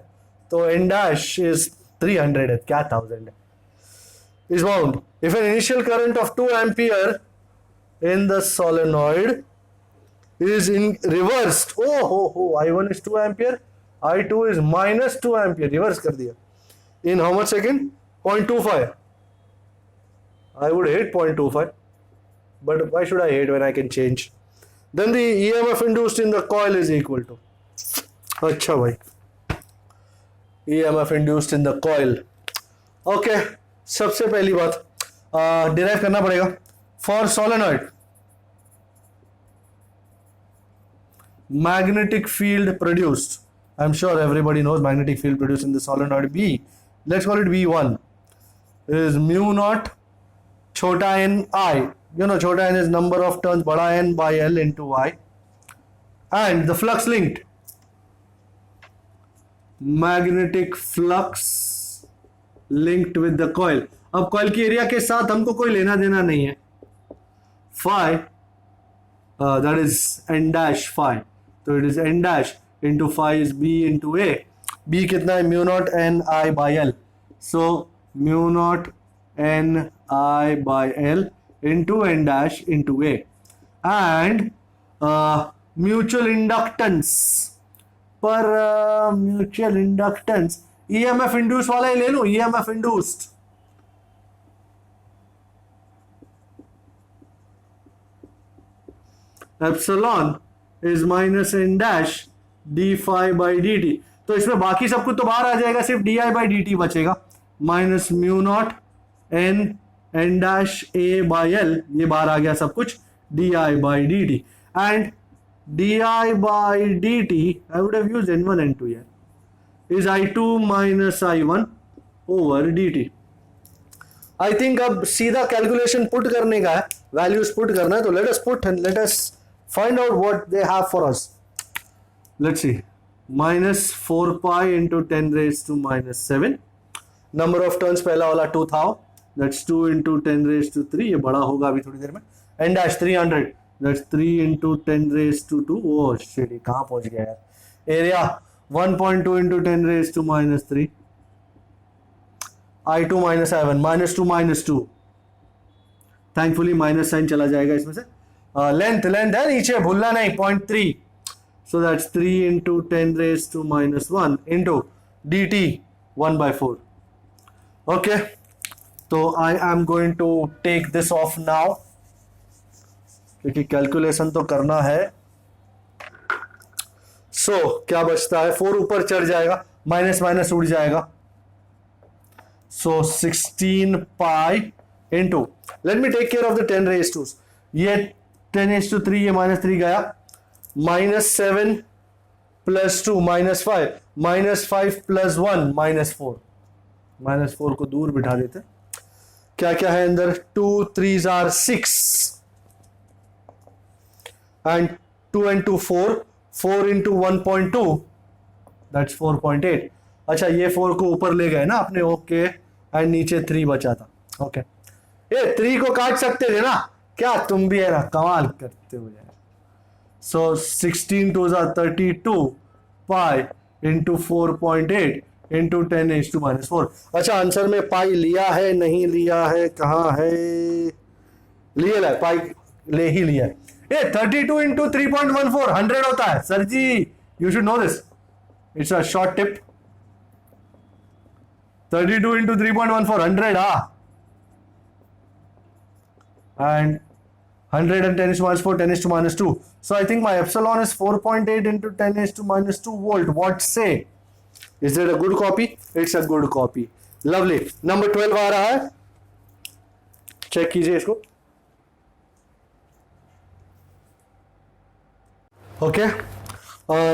तो n dash is 300 है, क्या 1000 है, is wound. If an initial current of 2 ampere in the solenoid is in reversed, I1 is 2 ampere, I2 is minus 2 ampere, reverse कर दिया. In how much second? 0.25. I would hate 0.25, but why should I hate when I can change? Then the EMF induced in the coil is equal to, अच्छा भाई, EMF induced in the coil. Okay, सबसे पहली बात derive करना पड़ेगा. For solenoid, magnetic field produced, I'm sure everybody knows magnetic field produced in the solenoid B, let's call it V1, is mu naught छोटा n I. You know छोटा n is number of turns, बड़ा n by L into I, and the flux linked, magnetic flux linked with the coil. अब coil की area के साथ हमको कोई लेना देना नहीं है. Phi, that is n dash phi, तो it is n dash into phi is b into a. b कितना है, mu naught n I by L, so mu naught n I by L into n dash into a. And mutual inductance, पर mutual inductance EMF induced वाला ही ले लो, EMF induced. Epsilon is minus n dash d phi by dt. तो इसमें बाकी सब कुछ तो बाहर आ जाएगा, सिर्फ di by dt बचेगा. Minus mu naught n dash a by l, ये बाहर आ गया सब कुछ, di by dt. And di by dt, I would have used n1 n2 here, is I2 minus I1 over dt. I think अब सीधा calculation put करने का है, वैल्यूज पुट करना है, तो let us put and let us find out what they have for us. Let's see, minus 4 pi into 10 raised to minus 7. Number of turns पहला वाला 2 था, that's 2 into 10 raised to 3, ये बड़ा होगा अभी थोड़ी देर में. n dash 300, that's 3 into 10 raised to 2. oh shit, ये कहाँ पहुँच गया यार. area 1.2 into 10 raised to minus 3. I2 minus I1, minus 2 minus 2. Thankfully minus sign चला जाएगा इसमें से. लेंथ है नीचे, भूलना नहीं, 0.3, so that's 3 into 10 raised to minus 1 into dt 1 by 4. okay, तो I am going to take this off now, क्योंकि कैलकुलेशन तो करना है. so क्या बचता है, 4 ऊपर चढ़ जाएगा, माइनस माइनस उड़ जाएगा, so 16 pi into, let me take care of the 10 raised to, ये 10 raised to 3, ये माइनस 3 गया, minus 7 plus 2 minus 5, minus 5 plus 1 minus 4, minus 4 को दूर बिठा देते. क्या क्या है अंदर, 2 3s are 6 and 2 and 2 4, 4 into 1.2, that's 4.8. अच्छा, ये 4 को ऊपर ले गए ना अपने, ओके, एंड नीचे 3 बचा था. ओके, ये 3 को काट सकते थे ना, क्या तुम भी है ना, कमाल करते हो यार। सो 16 2 32 पाई इंटू 4.8 इंटू 10⁻⁻4। अच्छा, आंसर में पाई लिया है नहीं लिया है, कहाँ है, लिया है पाई, ले ही लिया है। ये 32 इंटू 3.14 100 होता है sir ji, you should know this, it's a short tip. 32 into 3.14 100, and 100 and 10⁻⁴ 10⁻². So I think my epsilon is 4.8 into 10⁻² volt. What say? Is it a good copy? It's a good copy. Lovely. Number 12 आ रहा है, check कीजिए इसको। Okay,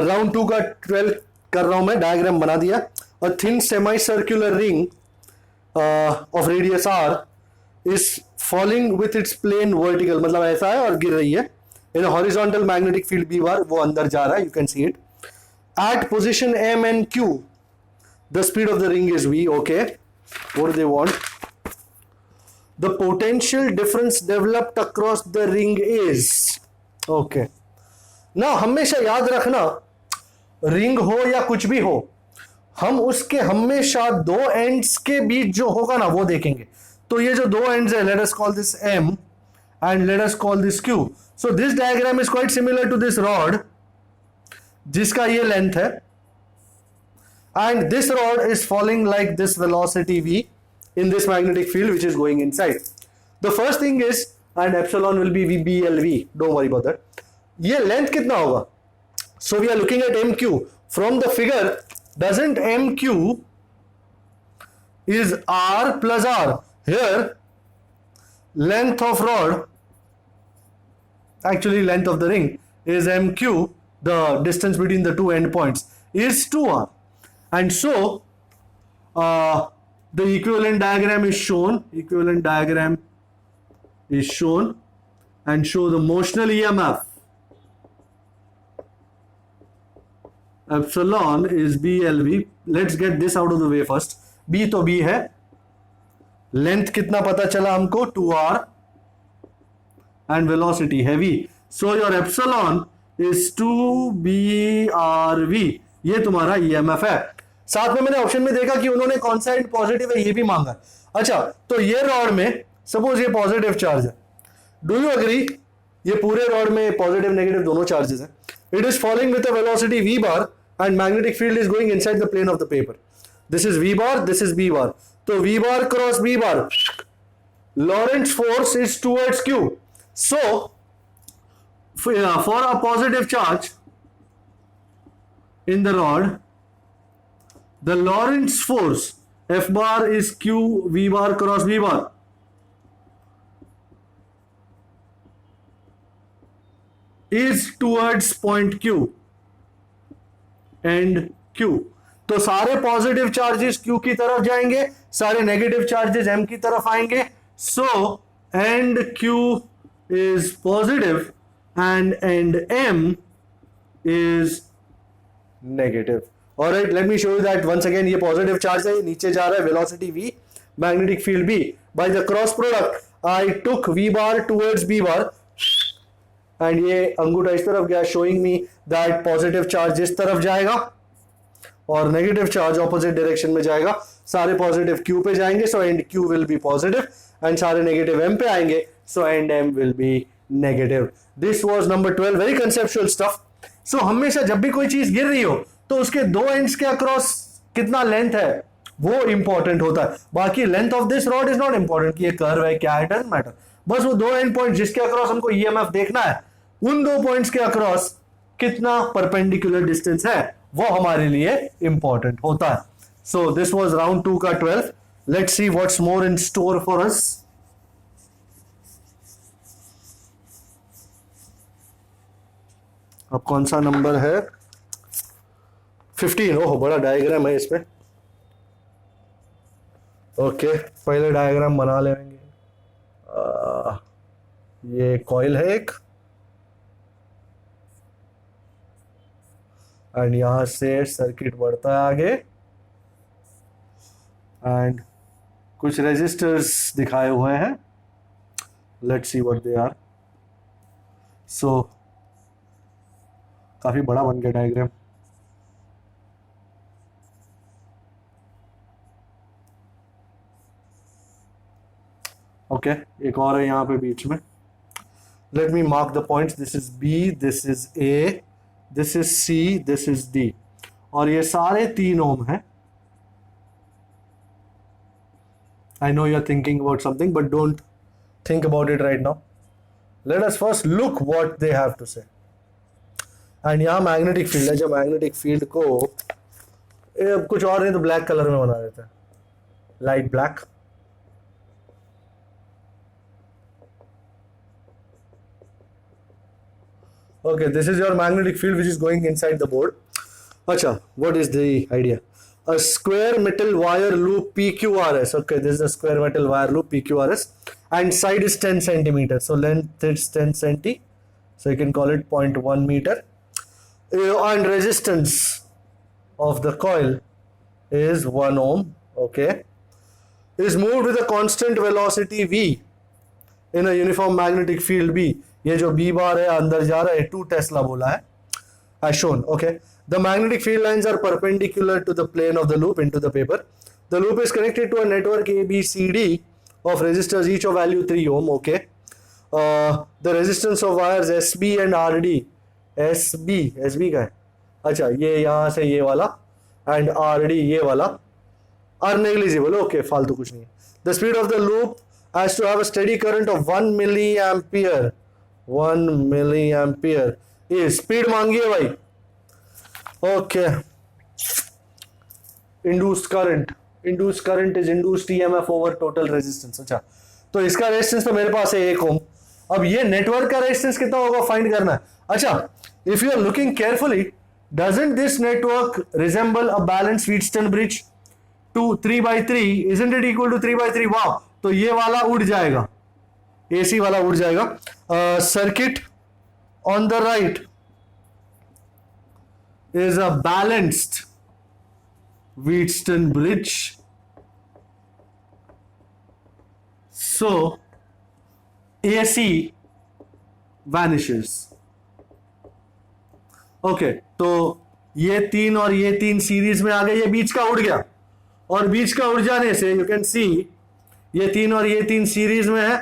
round 2 का 12 कर रहा हूं मैं, diagram बना दिया। A thin semi circular ring of radius r is falling with its plane vertical, मतलब ऐसा है और गिर रही है, in a horizontal magnetic field B bar, वो अंदर जा रहा है, you can see it at position M and Q, the speed of the ring is V. Okay, what do they want? The potential difference developed across the ring is, okay, now हमेशा याद रखना, ring हो या कुछ भी हो, हम उसके हमेशा दो एंड्स के बीच जो होगा ना वो देखेंगे। तो ये जो दो एंड्स है, let us call this M and let us call this Q। So this diagram is quite similar to this rod जिसका ये लेंथ है, and this rod is falling like this velocity v in this magnetic field which is going inside. The first thing is, and epsilon will be VBLV, don't worry about that. ये length कितना होगा? So we are looking at MQ. From the figure, doesn't MQ is R plus R? Here, length of rod, actually length of the ring is MQ, the distance between the two endpoints is 2R. And so, the equivalent diagram is shown, and show the motional EMF. Epsilon is BLV. Let's get this out of the way first. B तो B है, length कितना पता चला हमको, 2R, and velocity है V. So your epsilon is 2BRV. ये तुम्हारा EMF है। साथ में मैंने ऑप्शन में देखा कि उन्होंने कौन सा एंड पॉजिटिव है ये भी मांगा। अच्छा, तो ये रॉड में सपोज ये पॉजिटिव चार्ज है, डू यू एग्री, ये पूरे रॉड में पॉजिटिव नेगेटिव दोनों चार्जेस हैं। It is falling with a velocity V bar and magnetic field is going inside the plane of the paper. This is V bar, this is B bar. So V bar cross B bar, Lorentz force is towards Q. So for a positive charge in the rod, the Lorentz force F bar is Q V bar cross B bar. Is towards point Q and Q. तो सारे positive charges Q की तरफ जाएंगे, सारे negative charges M की तरफ आएंगे। So and Q is positive and M is negative. Alright, let me show you that once again. ये पॉजिटिव चार्ज है, ये नीचे जा रहा है, velocity V, magnetic field B। By the cross product I took V bar towards B bar, and ये अंगूठा इस तरफ गया, showing me that positive charge इस तरफ जाएगा और नेगेटिव चार्ज ऑपोजिट डायरेक्शन में जाएगा। सारे पॉजिटिव Q पे जाएंगे, so and Q will be positive, and सारे नेगेटिव M पे आएंगे, so and M will be negative. This was number 12, very conceptual stuff. So हमेशा जब भी कोई चीज गिर रही हो तो उसके दो एंड्स के अक्रॉस कितना लेंथ है वो इंपॉर्टेंट होता है। बाकी length of this rod is not important कि ये कर्व है क्या है, डजंट मैटर। बस वो दो एंड पॉइंट जिसके अक्रॉस हमको EMF देखना है, उन दो पॉइंट्स के अक्रॉस कितना परपेंडिकुलर डिस्टेंस है वो हमारे लिए इंपॉर्टेंट होता है। सो दिस वाज राउंड 2 का 12। Let's see what's more in store for us. अब कौन सा नंबर है, 15। ओह, बड़ा डायग्राम है इसमें। ओके, पहले डायग्राम बना लेंगे। ये कॉइल है एक, एंड यहां से सर्किट बढ़ता है आगे, एंड कुछ रेजिस्टर्स दिखाए हुए हैं, let's see what they are. So काफी बड़ा बन गया डायग्राम। ओके, एक और है यहाँ पे बीच में। Let me mark the points, this is B, this is A, this is C, this is D, और ये सारे 3 ओम हैं। I know you're thinking about something, but don't think about it right now. Let us first look what they have to say. And यहाँ magnetic field है, जो magnetic field को कुछ और नहीं तो ब्लैक कलर में बना देता है, light black. Okay, this is your magnetic field which is going inside the board. Acha, what is the idea? A square metal wire loop PQRS. Okay, this is a square metal wire loop PQRS, and side is 10 centimeter. So length is 10 centi. So you can call it 0.1 meter. And resistance of the coil is 1 ohm. Okay, is moved with a constant velocity V in a uniform magnetic field B. ये जो B बार है अंदर जा रहा है, 2 Tesla बोला है, as shown. Okay, the magnetic field lines are perpendicular to the plane of the loop into the paper. The loop is connected to a network ABCD of resistors, each of value 3 ohm. Okay, the resistance of wires SB and RD, SB का है, अच्छा ये यहाँ से ये वाला, and RD ये वाला are negligible. Okay, फालतू कुछ नहीं है. The speed of the loop has to have a steady current of 1 milliampere. 1 milliampere is speed मांगी है भाई. Okay, induced current is induced EMF over total resistance. अच्छा, तो इसका रेजिस्टेंस तो मेरे पास है 1 ओम. अब ये नेटवर्क का रेजिस्टेंस कितना होगा फाइंड करना है. अच्छा, if you are looking carefully, doesn't this network resemble a balanced Wheatstone bridge to 3/3? Isn't it equal to 3/3? वाह, तो ये वाला उड़ जाएगा, AC वाला उड़ जाएगा. Circuit on the right is a balanced Wheatstone bridge. So AC vanishes. Okay, तो ये 3 और ये 3 सीरीज में आ गए, ये बीच का उड़ गया, और बीच का उड़ जाने से यू कैन सी ये 3 और ये 3 सीरीज में है,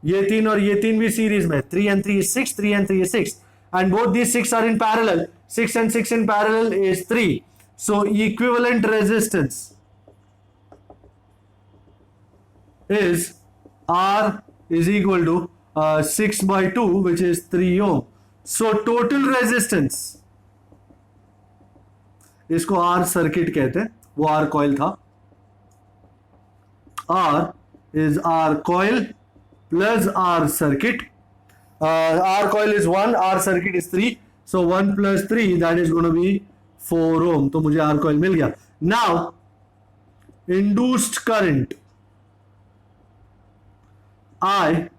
ये 3 और ये 3 भी सीरीज में, 3 and 3 is 6, 3 and 3 is 6, and both these 6 are in parallel. 6 and 6 in parallel is 3. So equivalent resistance is R is equal to 6/2, which is 3 ohm. So total resistance, इसको R सर्किट कहते हैं, वो R coil था. R is R coil plus R circuit. R coil is 1, R circuit is 3. So 1 plus 3, that is going to be 4 ohm. तो मुझे R coil मिल गया. Now induced current I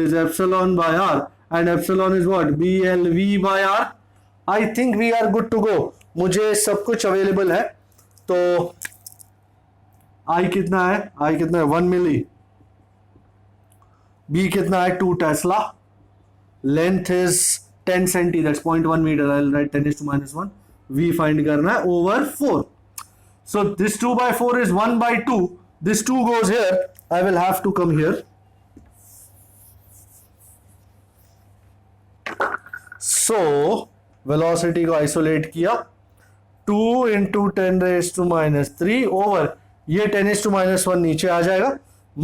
is epsilon by R, and epsilon is what? BLV by R. I think we are good to go. मुझे सब कुछ available है. तो I कितना है? I कितना है? 1 मिली. B कितना है? 2 Tesla. Length is 10 centi, that's 0.1 meter. I'll write 10 is to minus 1. V find करना है over 4. So this 2/4 is 1/2. This 2 goes here. I will have to come here. So velocity को isolate किया, 2 into 10 raised to minus 3 over ये 10 is to minus 1 नीचे आ जाएगा,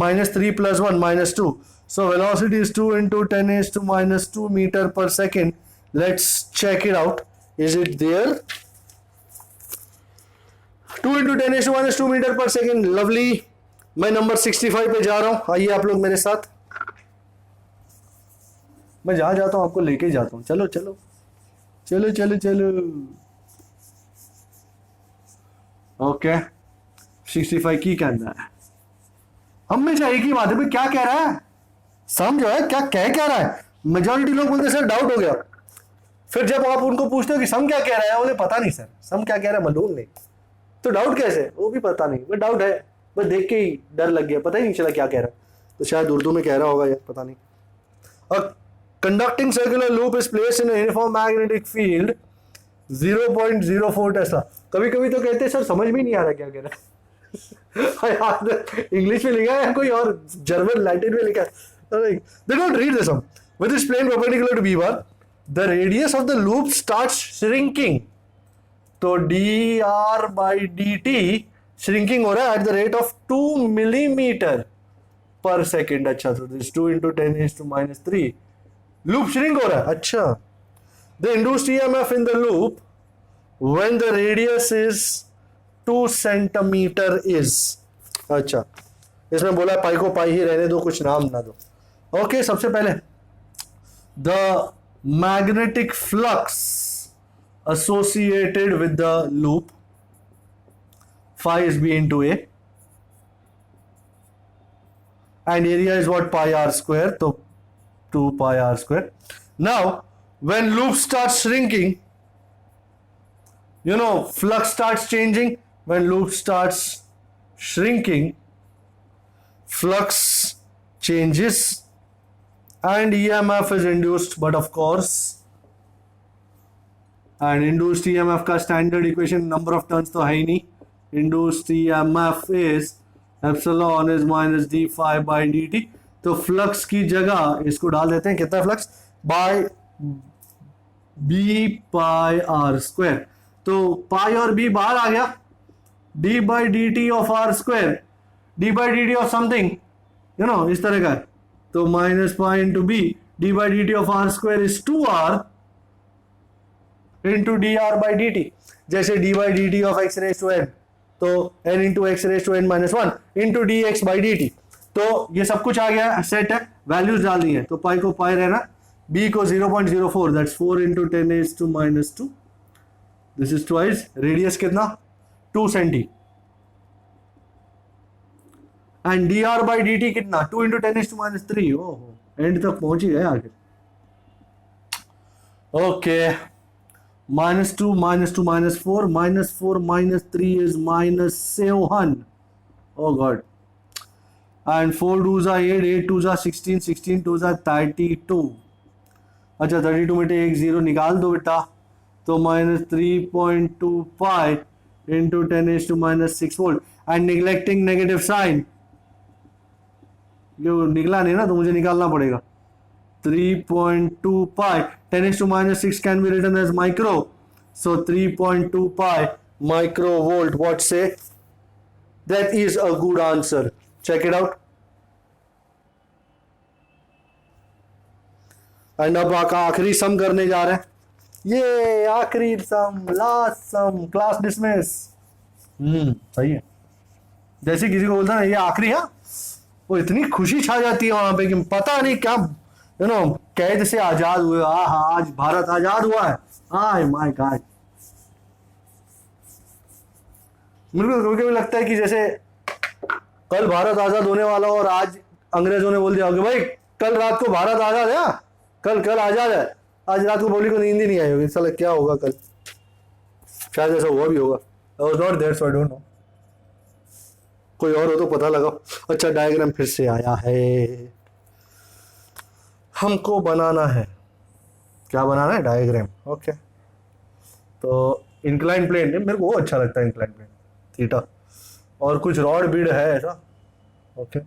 minus 3 plus 1 minus 2. So velocity is 2 into 10 is to minus 2 meter per second. Let's check it out. Is it there? 2 into 10 is to minus 2 meter per second. Lovely. मैं number 65 पे जा रहा हूं. आइए आप लोग मेरे साथ. मैं जहां जाता हूं आपको लेके जाता हूं. चलो चलो चलो चलो चलो. ओके, 65 की कहना है. हमेशा एक ही बात है, क्या कह रहा है समझो है, क्या रहा है. मेजॉरिटी लोग बोलते सर डाउट हो गया. फिर जब आप उनको पूछते हो कि सम क्या कह रहा है, बोले पता नहीं सर, सम क्या कह रहा है मालूम नहीं. तो डाउट कैसे? वो भी पता नहीं, वो डाउट है. बस देख के ही डर लग गया, पता ही नहीं चला क्या कह रहा है, तो शायद उर्दू में कह रहा होगा यार, पता नहीं। A conducting circular loop is placed in uniform magnetic field 0.04 Tesla. कभी कभी तो कहते हैं सर समझ में नहीं आ रहा क्या कह रहा है इंग्लिश में लिखा है कोई और जर्मन लैटिन में लिखा है, they don't read this one. With this plane perpendicular to B1, the radius of the loop starts shrinking. तो dr by dt shrinking हो रहा है at the rate of 2 millimeter per second. अच्छा, तो this 2 into 10 is to minus 3 loop shrink हो रहा है। अच्छा, the induced EMF in the loop when the radius is 2 centimeter is, अच्छा इसमें बोला पाई को पाई ही रहने दो, कुछ नाम ना दो। ओके, सबसे पहले the magnetic flux associated with the loop, phi is B into A, and area is what, pi r square, so 2 pi r square. Now when loop starts shrinking, you know, flux starts changing. When loop starts shrinking, flux changes and EMF is induced, but of course, and induced EMF का standard equation number of turns तो है ही नहीं, induced EMF is epsilon is minus d phi by dt, तो flux की जगह इसको डाल देते हैं, कितना flux, by b pi r square, तो पाई और b बाहर आ गया, d by dt of r square, d by dt of something, you know, इस तरह का है, तो minus pi into B, d by dt of r square is 2r into D R by D T, जैसे d by dt of x raised to n, तो n into X raise to N minus one into D X by D T, तो ये सब कुछ आ गया, set है, values डाल दी है, तो पाई को पाई रहना, b को 0.04, that's 4 into 10 raised to minus 2, this is twice, radius कितना 2 centi, and D R by D T कितना 2 इंटू 10 raised to minus 3, ओहो एंड तक पहुंच ही गए आगे। Okay, minus 2 minus 2 minus 4 minus 4 minus 3 is minus 7, oh god, and 4 2s are 8, 8 2s are 16, 16 2s are 32, अच्छा 32 में से एक जीरो निकाल दो बेटा, तो minus 3.2 pi into 10 raised to minus 6 volt, and neglecting negative sign, जो निकला नहीं ना तो मुझे निकालना पड़ेगा, 3.2 pi 10 raised to minus 6 can be written as micro, so 3.2 pi microvolt, what say, that is a good answer, check it out. And अब आखिरी सम करने जा रहे हैं, ये आखिरी सम, लास्ट सम, क्लास डिसमिस, सही है, जैसे किसी को बोलता है ये आखिरी है, वो इतनी खुशी छा जाती है वहां पे कि पता नहीं क्या, यू नो, कैद से आजाद हुए, आज भारत आजाद हुआ है, हाय माय गॉड। मुझे कभी कभी लगता है कि जैसे कल भारत आजाद होने वाला और आज अंग्रेजों ने बोल दिया कि भाई कल रात को भारत आजाद है, कल आजाद है, आज रात को पब्लिक को नींद ही नहीं आई होगी, साला क्या होगा कल, शायद ऐसा हुआ भी होगा, I was not there so I don't know, कोई और हो तो पता लगाओ। अच्छा, डायग्राम फिर से आया है, हमको बनाना है, क्या बनाना है, डायग्राम, ओके, तो इंक्लाइन प्लेन, मेरे को वो अच्छा लगता है इंक्लाइन प्लेन, थीटा, और कुछ रॉड बीड है ऐसा, ओके,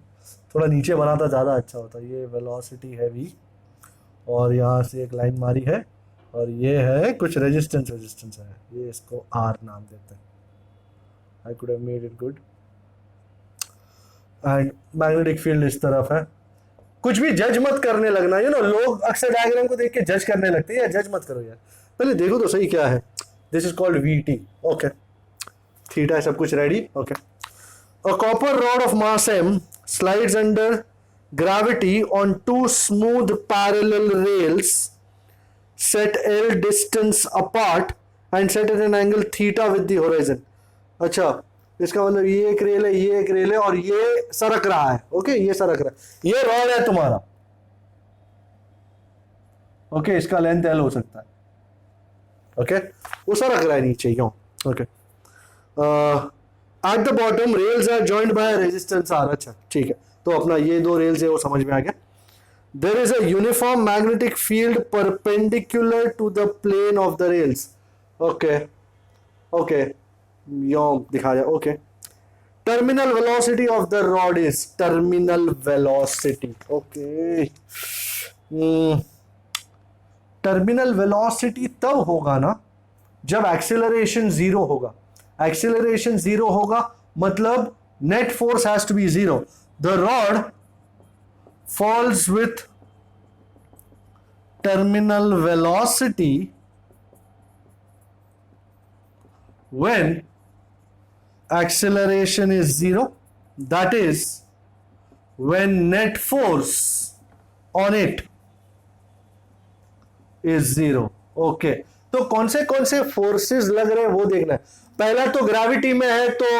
थोड़ा नीचे बनाता ज़्यादा अच्छा होता, ये वेलोसिटी है v, और यहाँ से एक लाइन मारी है, और ये है कुछ रेजिस्टेंस है, ये इसको r नाम देते हैं, आई could have made it good, and magnetic field इस तरफ है, कुछ भी जज मत करने लगना, यू नो, लोग अक्सर डायग्राम को देख के जज करने लगते हैं, या जज मत करो यार, पहले देखो तो सही क्या है, this is called VT, okay, theta है, सब कुछ ready, okay, a copper rod of mass m slides under gravity on two smooth parallel rails set L distance apart and set at an angle theta with the horizon, अच्छा, इसका मतलब ये एक rail है, ये एक रेल है, और ये सरक रहा है, ओके, ये सरक रहा है, ये रॉड है तुम्हारा, ओके, इसका लेंथ L हो सकता है, ओके, वो सरक रहा है नीचे यूं, okay, at the bottom rails are joined by resistance R. अच्छा ठीक है, तो अपना ये दो रेल्स है वो समझ में आ गया। There is a uniform magnetic field perpendicular to the plane of the rails. Okay okay, यो दिखा जाए। Okay, terminal velocity of the rod is, terminal velocity. Okay, terminal velocity तब होगा ना जब एक्सेलरेशन जीरो होगा। एक्सेलरेशन जीरो होगा मतलब net force has to be zero. The rod falls with terminal velocity when acceleration is zero, that is when net force on it is zero. Okay, तो कौन से फोर्सेस लग रहे हैं वो देखना है। पहला तो ग्रेविटी में है तो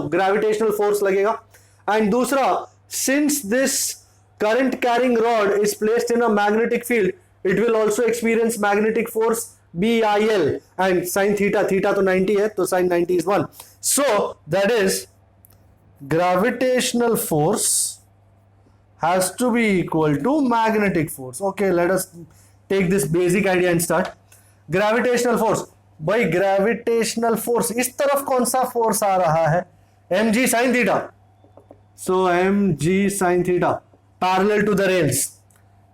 ग्रेविटेशनल फोर्स लगेगा, एंड दूसरा since this current carrying rod is placed in a magnetic field, it will also experience magnetic force BIL, and sin theta, theta तो 90 है तो sin 90 is 1, so that is gravitational force has to be equal to magnetic force. Okay, let us take this basic idea and start. Gravitational force, भाई gravitational force इस तरफ कौन सा force आ रहा है, mg sin theta, so mg sin theta parallel to the rails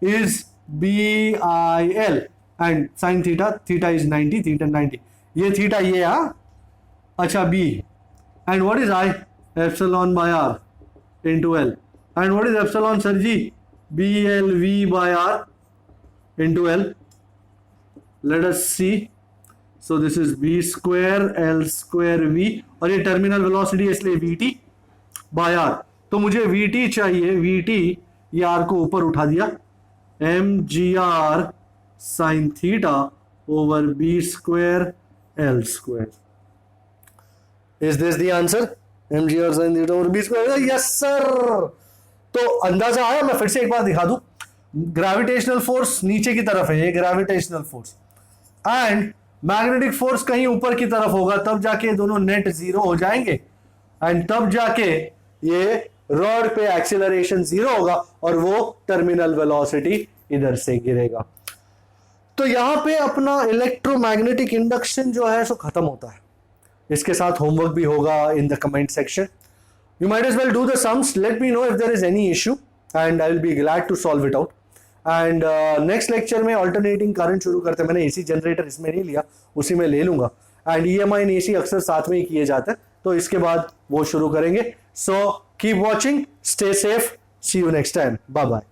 is BIL, and sin theta, theta is 90, theta 90, ये theta ये अच्छा B, and what is I, epsilon by R into L, and what is epsilon sir ji, BLV by R into L. Let us see, so this is V square L square V, और ये terminal velocity इसलिए VT by R, तो मुझे VT चाहिए, VT ये R को ऊपर उठा दिया, mgr sin theta over B square L square. Is this the answer? mgr sin theta over B square? Yes sir. तो अंदाजा आया, मैं फिर से एक बार दिखा दूं, ग्रेविटेशनल फोर्स नीचे की तरफ है, ये gravitational force, and magnetic force कहीं ऊपर की तरफ होगा, तब जाके दोनों नेट जीरो हो जाएंगे, एंड तब जाके ये रॉड पे एक्सीलरेशन जीरो होगा और वो टर्मिनल वेलोसिटी इधर से गिरेगा। तो यहां पे अपना इलेक्ट्रोमैग्नेटिक इंडक्शन जो है सो खत्म होता है। इसके साथ होमवर्क भी होगा in the comment section. You might as well do the sums, let me know if there is any issue and I will be glad to solve it out. And next lecture में alternating current शुरू करते हैं। मैंने AC generator इसमें नहीं लिया, उसी में ले लूंगा, एंड EMI एंड AC अक्सर साथ में ही किए जाते हैं, तो इसके बाद वो शुरू करेंगे। सो keep watching, stay safe, see you next time, bye bye.